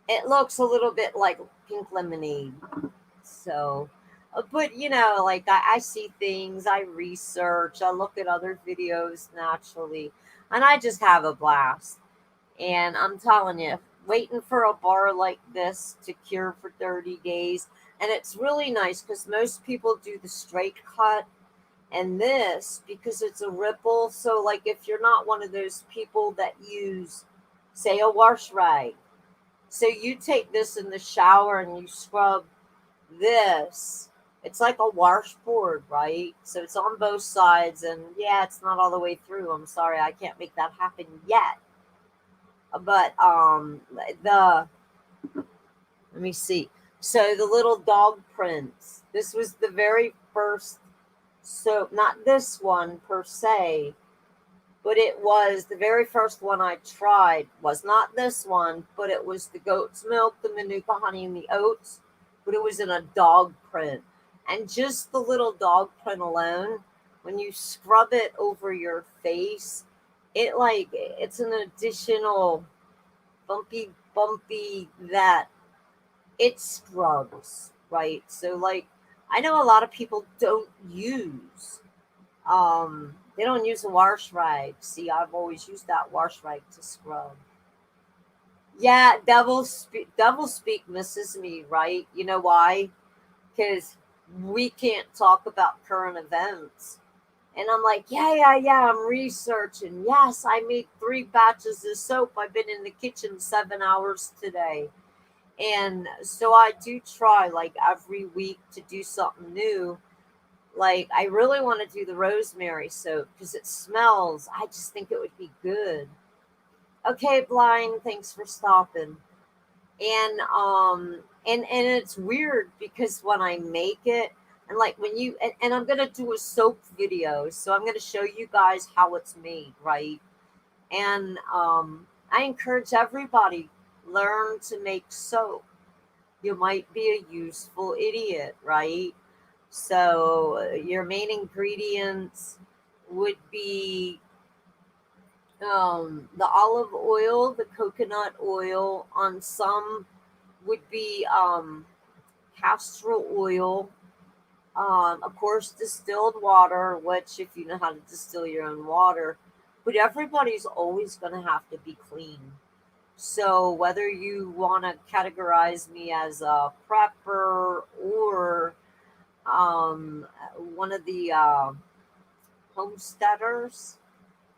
it looks a little bit like pink lemonade. So, but like I see things, I research, I look at other videos naturally, and I just have a blast. And I'm telling you, waiting for a bar like this to cure for 30 days. And it's really nice because most people do the straight cut, and this, because it's a ripple. So, like, if you're not one of those people that use, say, a wash rag, so you take this in the shower and you scrub this. It's like a washboard, right? So it's on both sides, and yeah, it's not all the way through. I'm sorry, I can't make that happen yet. But the let me see. So the little dog prints. This was the very first. So not this one per se, but it was the very first one I tried. Was not this one, but it was the goat's milk, the manuka honey, and the oats. But it was in a dog print, and just the little dog print alone, when you scrub it over your face, it's an additional bumpy that it scrubs, right? So like I know a lot of people they don't use a wash rag. See, I've always used that wash rag to scrub. Yeah, devil speak misses me, right? You know why? Because we can't talk about current events. And I'm like, yeah, I'm researching. Yes, I made 3 batches of soap. I've been in the kitchen 7 hours today. And so I do try like every week to do something new. Like I really want to do the rosemary soap because it smells. I just think it would be good. Okay, Blind, thanks for stopping. And it's weird because when I make it, and like when you and I'm gonna do a soap video, so I'm gonna show you guys how it's made, right? And I encourage everybody learn to make soap. You might be a useful idiot, right? So your main ingredients would be the olive oil, the coconut oil. On some would be castor oil. Of course, distilled water, which if you know how to distill your own water, but everybody's always going to have to be clean. So whether you want to categorize me as a prepper or um, one of the homesteaders,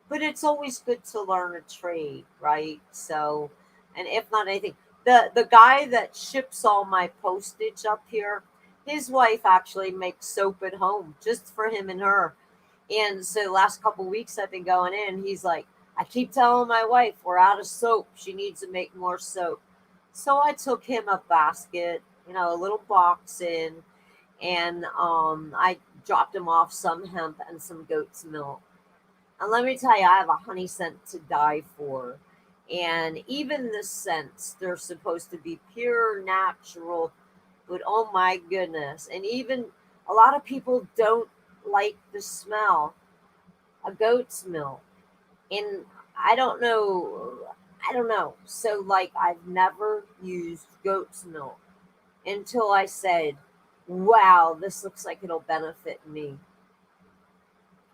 but it's always good to learn a trade, right? So, and if not anything, the guy that ships all my postage up here, his wife actually makes soap at home just for him and her. And so the last couple weeks I've been going in, he's like, I keep telling my wife we're out of soap. She needs to make more soap. So I took him a basket, a little box in, and I dropped him off some hemp and some goat's milk. And let me tell you, I have a honey scent to die for. And even the scents, they're supposed to be pure, natural, but oh my goodness. And even a lot of people don't like the smell of goat's milk. And I don't know. I don't know. So, like, I've never used goat's milk until I said, wow, this looks like it'll benefit me.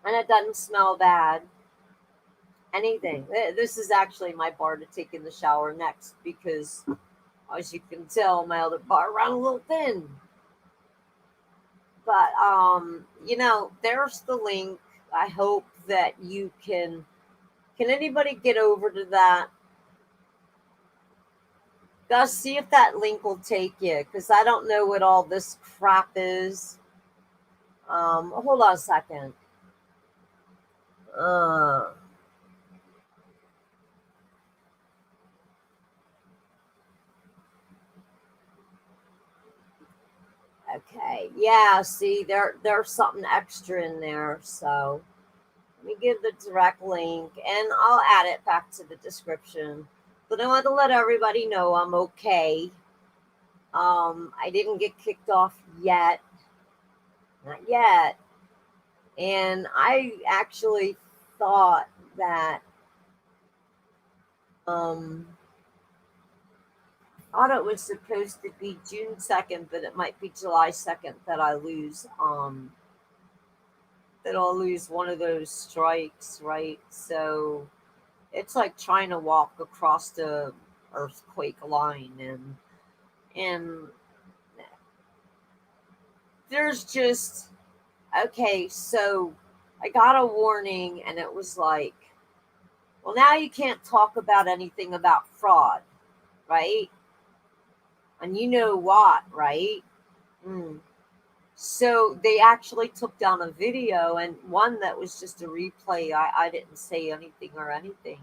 And it doesn't smell bad. Anything. This is actually my bar to take in the shower next because, as you can tell, my other bar ran a little thin. But there's the link. I hope that you can. Can anybody get over to that? Gus, see if that link will take you because I don't know what all this crap is. Hold on a second. Uh, okay. Yeah. See, there's something extra in there. So let me give the direct link, and I'll add it back to the description. But I want to let everybody know I'm okay. I didn't get kicked off yet, not yet, and I actually thought that um thought it was supposed to be June 2nd, but it might be July 2nd that I'll lose one of those strikes, right? So it's like trying to walk across the earthquake line, and there's just okay, so I got a warning and it was like, well, now you can't talk about anything about fraud, right? And you know what, right? Mm. So they actually took down a video and one that was just a replay. I didn't say anything or anything.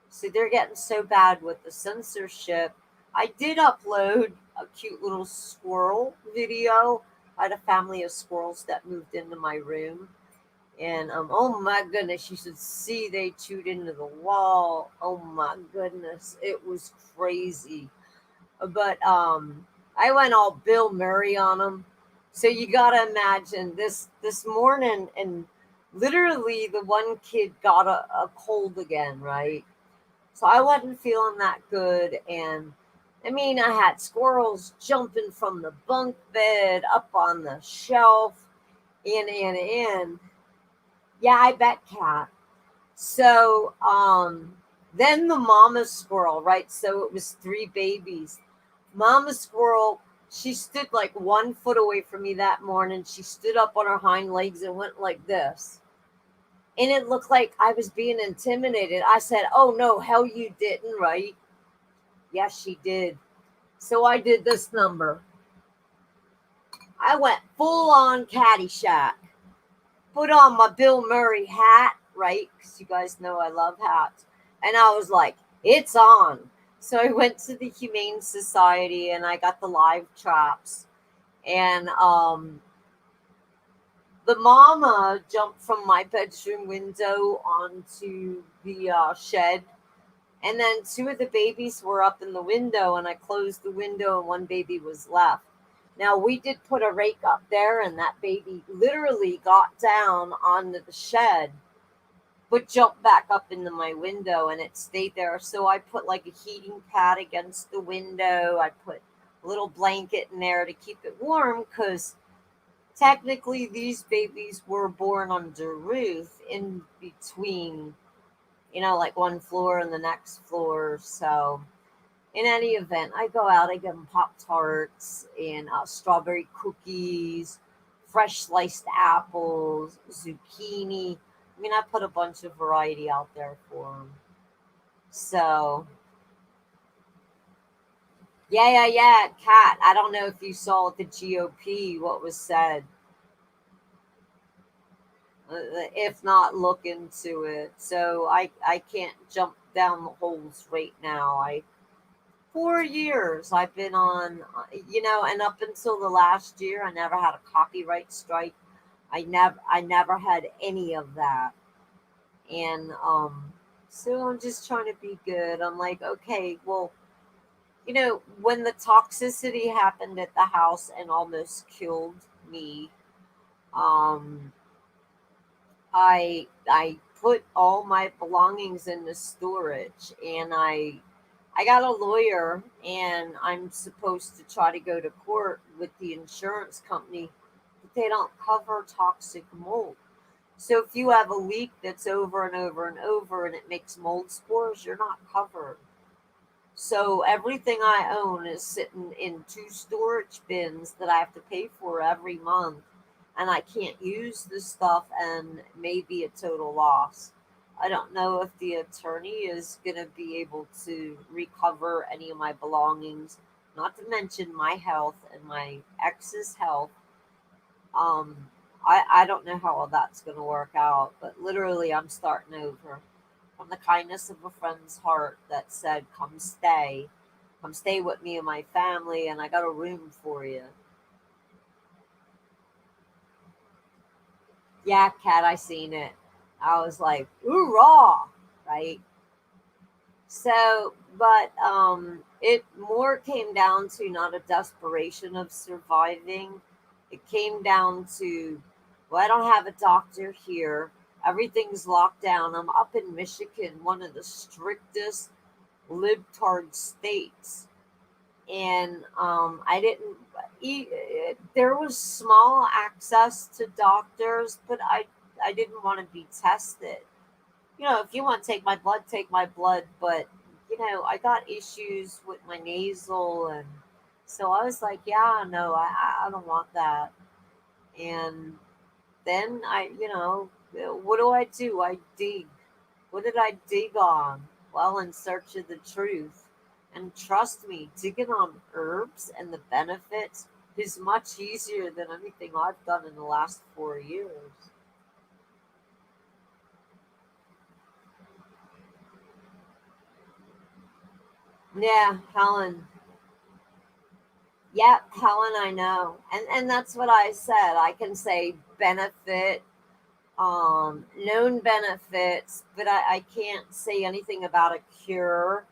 So they're getting so bad with the censorship. I did upload a cute little squirrel video. I had a family of squirrels that moved into my room. And oh my goodness, you should see they chewed into the wall. Oh my goodness, it was crazy. But I went all Bill Murray on them. So you gotta imagine this morning, and literally the one kid got a cold again, right? So I wasn't feeling that good, and I mean I had squirrels jumping from the bunk bed up on the shelf, in. Yeah, I bet, Cat. So then the mama squirrel, right? So it was three babies. Mama squirrel, she stood like 1 foot away from me that morning. She stood up on her hind legs and went like this. And it looked like I was being intimidated. I said, oh no, hell you didn't, right? Yes, she did. So I did this number. I went full on Caddyshack. Put on my Bill Murray hat, right? Because you guys know I love hats. And I was like, it's on. So I went to the Humane Society and I got the live traps. And the mama jumped from my bedroom window onto the shed. And then two of the babies were up in the window, and I closed the window, and one baby was left. Now, we did put a rake up there, and that baby literally got down onto the shed, but jumped back up into my window, and it stayed there. So I put like a heating pad against the window. I put a little blanket in there to keep it warm because technically these babies were born under roof in between, like one floor and the next floor. So in any event, I go out, I give them Pop Tarts and strawberry cookies, fresh sliced apples, zucchini. I mean, I put a bunch of variety out there for them. So, yeah, Kat. I don't know if you saw the GOP, what was said. If not, look into it. So I can't jump down the holes right now. 4 years I've been on, and up until the last year, I never had a copyright strike. I never had any of that, and so I'm just trying to be good. I'm like, okay, well, when the toxicity happened at the house and almost killed me, um, I put all my belongings in the storage, and I got a lawyer, and I'm supposed to try to go to court with the insurance company, but they don't cover toxic mold. So if you have a leak that's over and over and over and it makes mold spores, you're not covered. So everything I own is sitting in two storage bins that I have to pay for every month, and I can't use the stuff, and maybe a total loss. I don't know if the attorney is going to be able to recover any of my belongings, not to mention my health and my ex's health. I don't know how all that's going to work out, but literally, I'm starting over from the kindness of a friend's heart that said, come stay with me and my family, and I got a room for you. Yeah, Cat, I seen it. I was like, hoorah, right? So, but it more came down to not a desperation of surviving. It came down to, well, I don't have a doctor here. Everything's locked down. I'm up in Michigan, one of the strictest libtard states, and I didn't eat. There was small access to doctors, but I didn't want to be tested. If you want to take my blood, take my blood. But, I got issues with my nasal. And so I was like, yeah, no, I don't want that. And then what do I do? I dig. What did I dig on? Well, in search of the truth. And trust me, digging on herbs and the benefits is much easier than anything I've done in the last 4 years. Yeah, Helen. Yep, Helen, I know. And that's what I said. I can say benefit, known benefits, but I can't say anything about a cure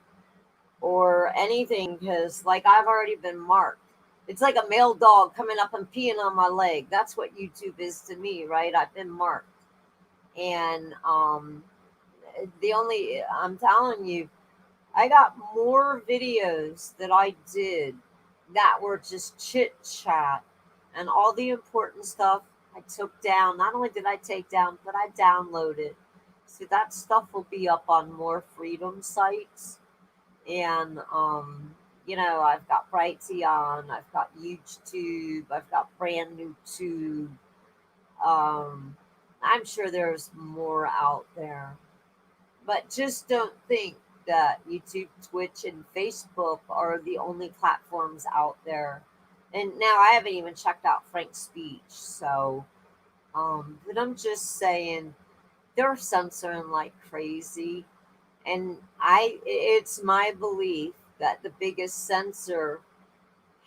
or anything because, like, I've already been marked. It's like a male dog coming up and peeing on my leg. That's what YouTube is to me, right? I've been marked. And I'm telling you, I got more videos that I did that were just chit chat, and all the important stuff I took down. Not only did I take down, but I downloaded. So that stuff will be up on more freedom sites. And I've got Brighteon, I've got YouTube, I've got brand new Tube. Um, I'm sure there's more out there, but just don't think. that YouTube, Twitch, and Facebook are the only platforms out there. And now I haven't even checked out Frank's speech. So, but I'm just saying they're censoring like crazy. And it's my belief that the biggest censor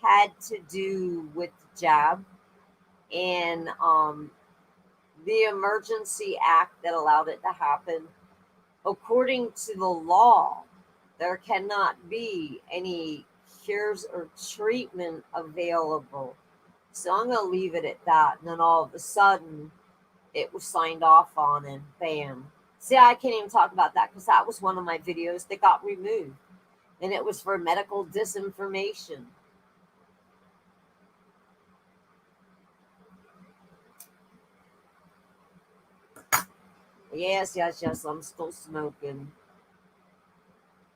had to do with the jab and the emergency act that allowed it to happen. According to the law, there cannot be any cures or treatment available. So I'm going to leave it at that. And then all of a sudden, it was signed off on, and bam. See, I can't even talk about that because that was one of my videos that got removed. And it was for medical disinformation. Yes, yes, yes, I'm still smoking.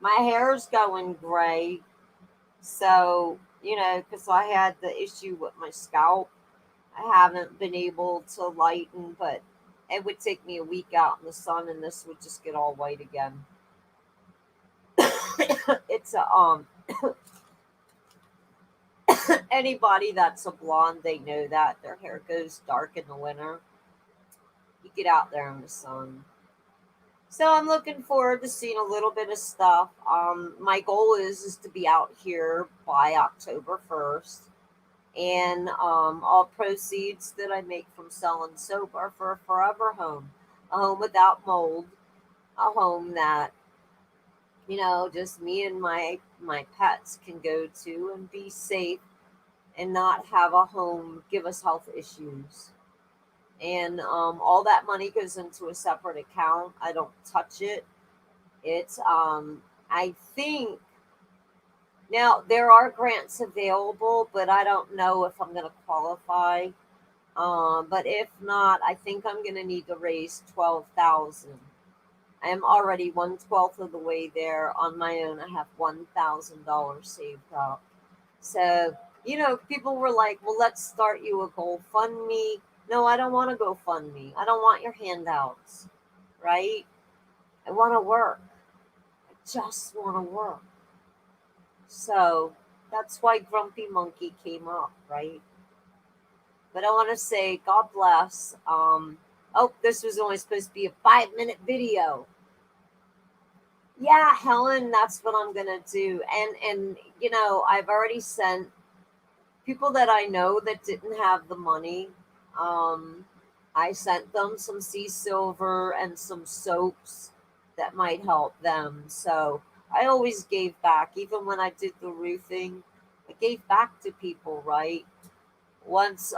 My hair's going gray. So, because I had the issue with my scalp, I haven't been able to lighten, but it would take me a week out in the sun and this would just get all white again. It's a anybody that's a blonde, they know that their hair goes dark in the winter. You get out there in the sun. So I'm looking forward to seeing a little bit of stuff. My goal is to be out here by October 1st, and all proceeds that I make from selling soap are for a forever home, a home without mold, a home that just me and my pets can go to and be safe and not have a home give us health issues. And all that money goes into a separate account. I don't touch it. It's I think now there are grants available, but I don't know if I'm going to qualify. But if not, I think I'm going to need to raise 12,000. I am already 1/12 of the way there on my own. I have $1,000 saved up. So, people were like, well, let's start you a GoFundMe. No, I don't want a GoFundMe. I don't want your handouts, right? I want to work. I just want to work. So that's why Grumpy Monkey came up, right? But I want to say, God bless. Oh, this was only supposed to be a 5-minute video. Yeah, Helen, that's what I'm gonna do. And I've already sent people that I know that didn't have the money. Um, I sent them some sea silver and some soaps that might help them. So I always gave back, even when I did the roofing. I gave back to people, right? Once,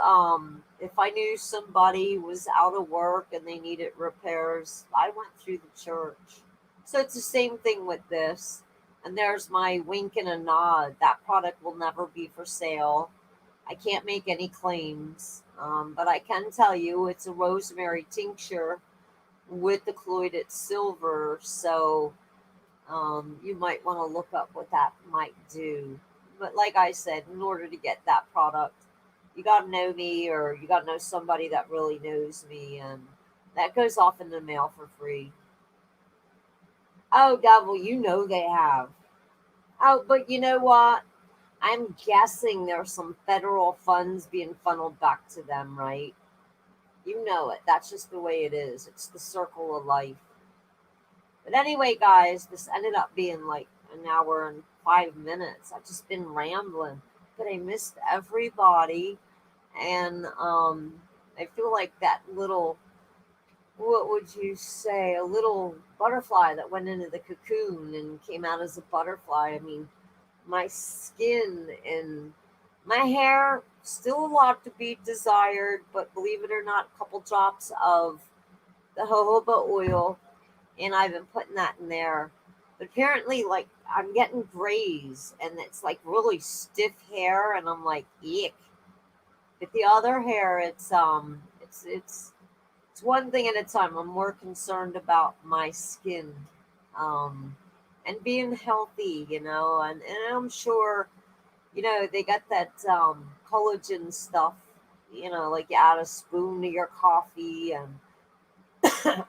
if I knew somebody was out of work and they needed repairs, I went through the church. So it's the same thing with this. And there's my wink and a nod. That product will never be for sale. I can't make any claims, but I can tell you it's a rosemary tincture with the colloidal silver. So you might want to look up what that might do. But like I said, in order to get that product, you got to know me or you got to know somebody that really knows me. And that goes off in the mail for free. Oh, devil, they have. Oh, but you know what? I'm guessing there's some federal funds being funneled back to them, right? You know it. That's just the way it is. It's the circle of life. But anyway, guys, this ended up being like an hour and 5 minutes. I've just been rambling, but I missed everybody, and I feel like that little, what would you say, a little butterfly that went into the cocoon and came out as a butterfly. I mean, my skin and my hair, still a lot to be desired, but believe it or not, a couple drops of the jojoba oil, and I've been putting that in there. But apparently, like, I'm getting grays, and it's like really stiff hair, and I'm like, ick. But the other hair, it's one thing at a time. I'm more concerned about my skin, um, and being healthy, and I'm sure, they got that collagen stuff, like you add a spoon to your coffee, and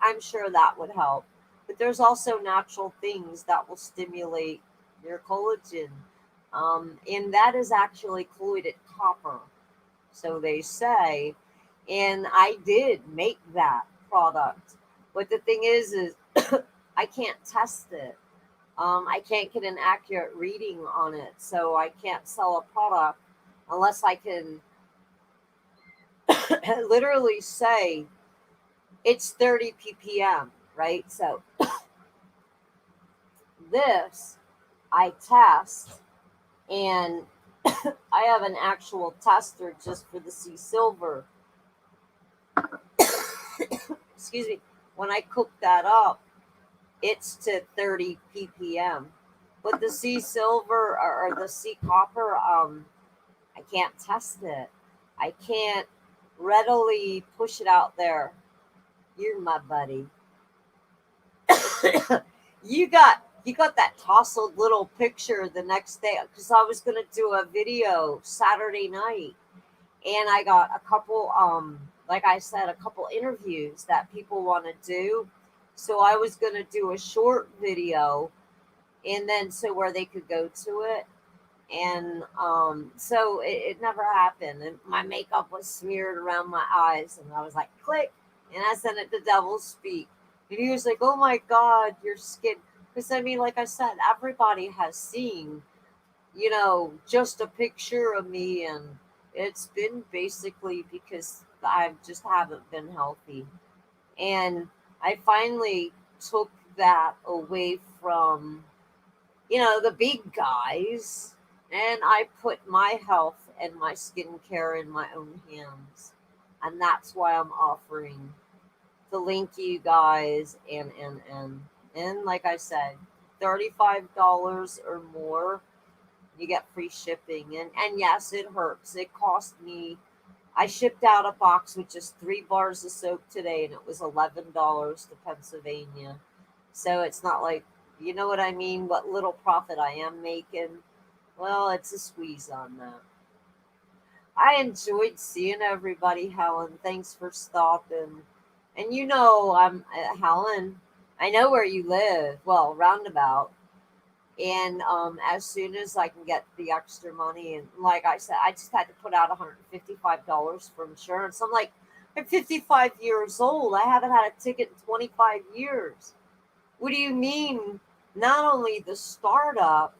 I'm sure that would help. But there's also natural things that will stimulate your collagen. And that is actually colloided copper, so they say. And I did make that product. But the thing is I can't test it. I can't get an accurate reading on it, so I can't sell a product unless I can literally say it's 30 ppm, right? So this I test, and I have an actual tester just for the sea silver. Excuse me. When I cook that up, it's to 30 ppm. But the sea silver or the sea copper, I can't test it. I can't readily push it out there. You're my buddy. You got that tousled little picture the next day because I was gonna do a video Saturday night, and I got a couple like I said, a couple interviews that people want to do. So I was gonna do a short video, and then so where they could go to it, and so it never happened, and my makeup was smeared around my eyes, and I was like click, and I sent it to Devil Speak, and he was like, oh my god, your skin, because I mean, like I said, everybody has seen, just a picture of me, and it's been basically because I just haven't been healthy, and I finally took that away from the big guys, and I put my health and my skincare in my own hands. And that's why I'm offering to link you guys, and like I said, $35 or more, you get free shipping. And yes, it hurts. It cost me, I shipped out a box with just 3 bars of soap today, and it was $11 to Pennsylvania. So it's not like, you know what I mean? What little profit I am making, well, it's a squeeze on that. I enjoyed seeing everybody, Helen. Thanks for stopping. And I'm Helen. I know where you live. Well, roundabout. And as soon as I can get the extra money, and like I said, I just had to put out $155 for insurance. I'm 55 years old. I haven't had a ticket in 25 years. What do you mean? Not only the startup,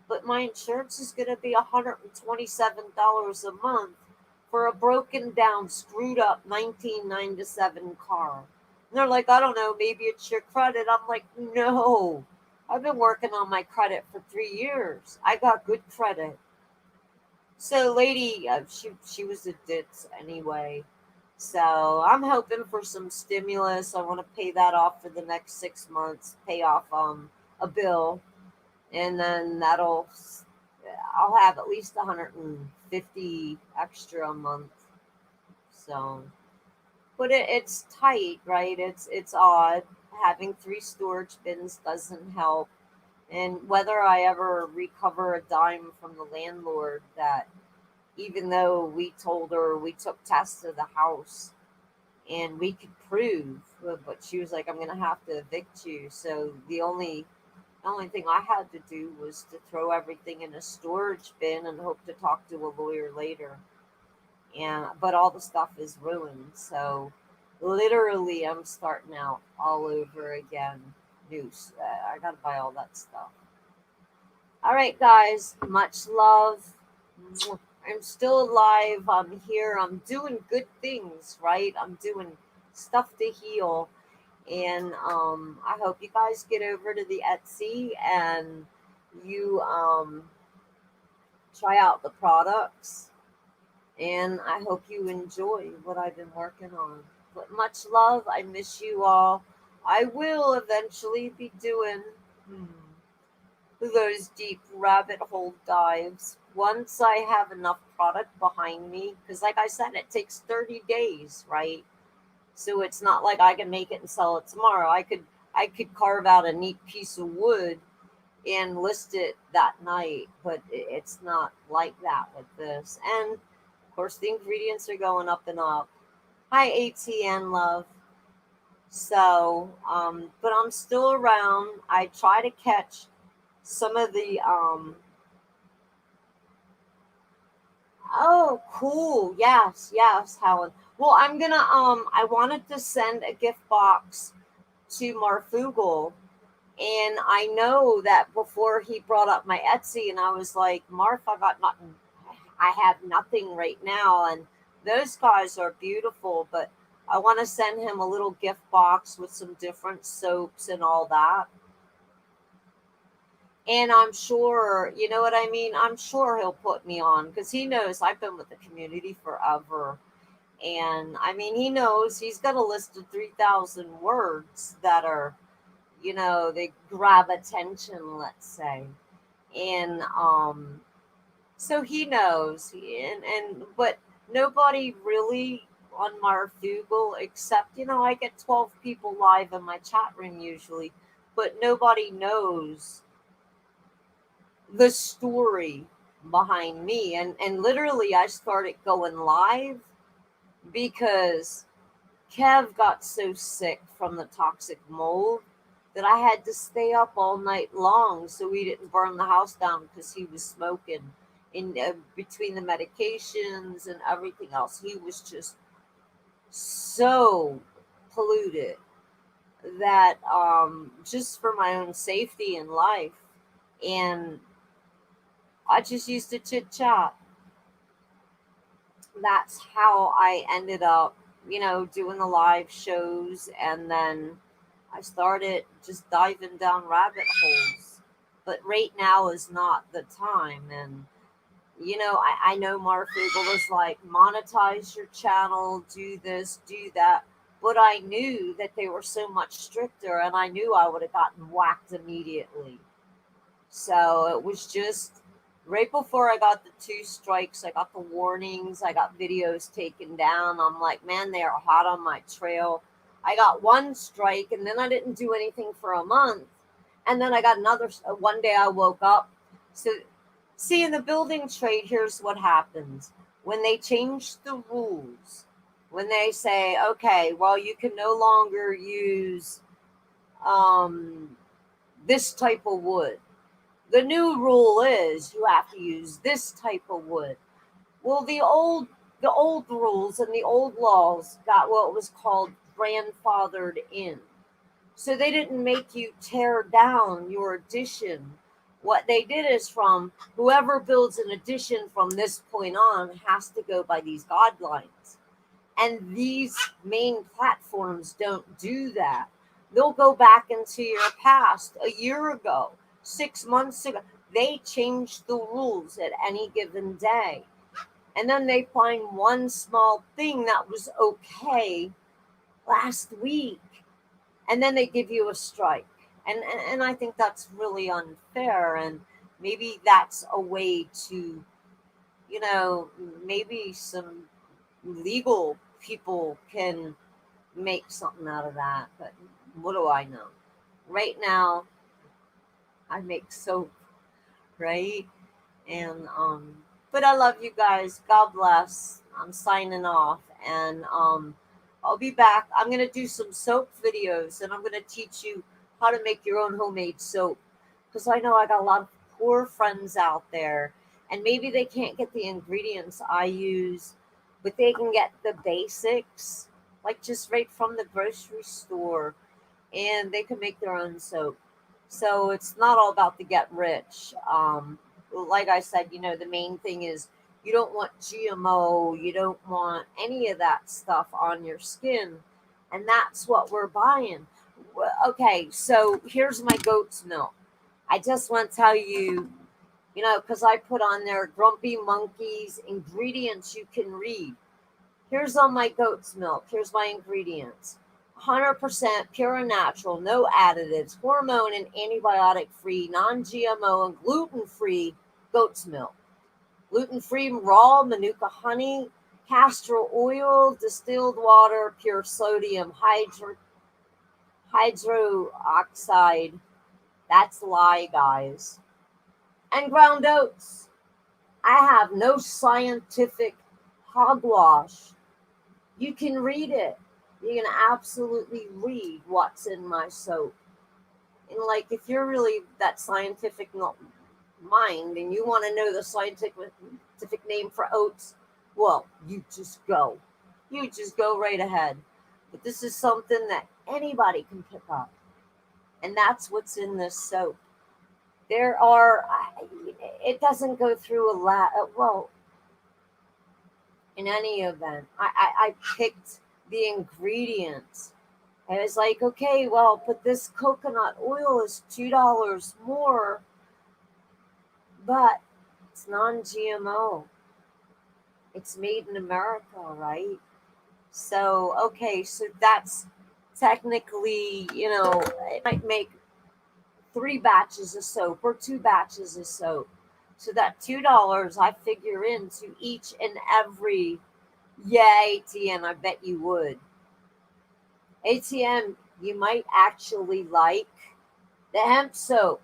but my insurance is going to be $127 a month for a broken down, screwed up 1997 car. And they're like, I don't know, maybe it's your credit. I'm like, no. I've been working on my credit for 3 years. I got good credit. So, lady, she was a ditz anyway. So I'm hoping for some stimulus. I want to pay that off for the next 6 months. Pay off a bill, and then I'll have at least 150 extra a month. So, but it's tight, right? It's odd. Having 3 storage bins doesn't help, and whether I ever recover a dime from the landlord, that even though we told her we took tests of the house and we could prove, but she was like, I'm gonna have to evict you. So the only thing I had to do was to throw everything in a storage bin and hope to talk to a lawyer later. And but all the stuff is ruined, so literally I'm starting out all over again. News. I gotta buy all that stuff. All right, guys. Much love. I'm still alive. I'm here. I'm doing good things, right? I'm doing stuff to heal. And I hope you guys get over to the Etsy and you try out the products. And I hope you enjoy what I've been working on. But much love. I miss you all. I will eventually be doing those deep rabbit hole dives once I have enough product behind me. Because, like I said, it takes 30 days, right? So it's not like I can make it and sell it tomorrow. I could carve out a neat piece of wood and list it that night, but it's not like that with this. And of course, the ingredients are going up and up. Hi, ATN love. So, but I'm still around. I try to catch some of the oh, cool. Yes, yes, Helen. Well, I'm gonna I wanted to send a gift box to Marfugal, and I know that before he brought up my Etsy, and I was like, Marf, I got nothing. I have nothing right now, and those guys are beautiful, but I want to send him a little gift box with some different soaps and all that. And I'm sure, you know what I mean? I'm sure he'll put me on because he knows I've been with the community forever. And I mean, he knows he's got a list of 3,000 words that are, they grab attention, let's say. And so he knows. But nobody really on Marfugal except, I get 12 people live in my chat room usually, but nobody knows the story behind me. And literally I started going live because Kev got so sick from the toxic mold that I had to stay up all night long so we didn't burn the house down because he was smoking in between the medications and everything else. He was just so polluted that just for my own safety in life. And I just used to chit chat. That's how I ended up, doing the live shows. And then I started just diving down rabbit holes. But right now is not the time. And, I know Mark Google was like, monetize your channel, do this, do that. But I knew that they were so much stricter, and I knew I would have gotten whacked immediately. So it was just right before I got the two strikes, I got the warnings, I got videos taken down. I'm like, man, they are hot on my trail. I got one strike, and then I didn't do anything for a month. And then I got another. One day I woke up. So, see, in the building trade, here's what happens when they change the rules. When they say, okay, well, you can no longer use um, this type of wood, the new rule is you have to use this type of wood. Well, the old rules and the old laws got what was called grandfathered in. So they didn't make you tear down your addition. What they did is from whoever builds an addition from this point on has to go by these guidelines. And these main platforms don't do that. They'll go back into your past a year ago, 6 months ago. They change the rules at any given day. And then they find one small thing that was okay last week. And then they give you a strike. And I think that's really unfair. And maybe that's a way to, you know, maybe some legal people can make something out of that. But what do I know? Right now, I make soap, right? And but I love you guys. God bless. I'm signing off, and I'll be back. I'm gonna do some soap videos, and I'm gonna teach you how to make your own homemade soap, because I know I got a lot of poor friends out there, and maybe they can't get the ingredients I use, but they can get the basics, like just right from the grocery store, and they can make their own soap. So it's not all about the get rich. Like I said, the main thing is you don't want GMO, you don't want any of that stuff on your skin. And that's what we're buying. Okay, so here's my goat's milk. I just want to tell you, because I put on there Grumpy Monkeys ingredients you can read. Here's all my goat's milk. Here's my ingredients: 100% pure and natural, no additives, hormone and antibiotic free, non GMO, and gluten free goat's milk. Gluten free raw Manuka honey, castor oil, distilled water, pure sodium hydroxide. That's lye, guys. And ground oats. I have no scientific hogwash. You can read it. You can absolutely read what's in my soap. And like, if you're really that scientific mind and you want to know the scientific name for oats, well, you just go right ahead. But this is something that anybody can pick up, and that's what's in this soap. There are, it doesn't go through a lot. Well, in any event, I picked the ingredients. I was like, okay, well, but this coconut oil is $2 more, but it's non GMO. It's made in America, right? So, okay, so that's technically, it might make 3 batches of soap or 2 batches of soap. So that $2 I figure into each and every, yeah, ATM, I bet you would. ATM, you might actually like the hemp soap.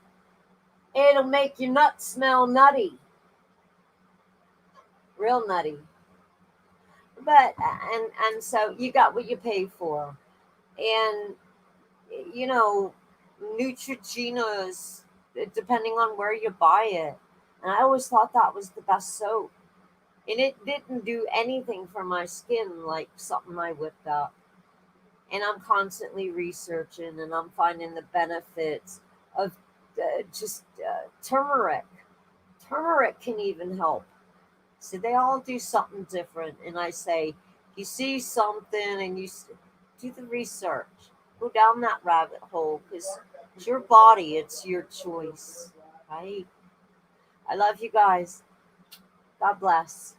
It'll make your nuts smell nutty, real nutty. But and so you got what you pay for, and you know, Neutrogena's, depending on where you buy it. And I always thought that was the best soap, and it didn't do anything for my skin like something I whipped up. And I'm constantly researching, and I'm finding the benefits of just turmeric. Turmeric can even help. So they all do something different. And I say, you see something and do the research, go down that rabbit hole because it's your body, it's your choice, right? I love you guys. God bless.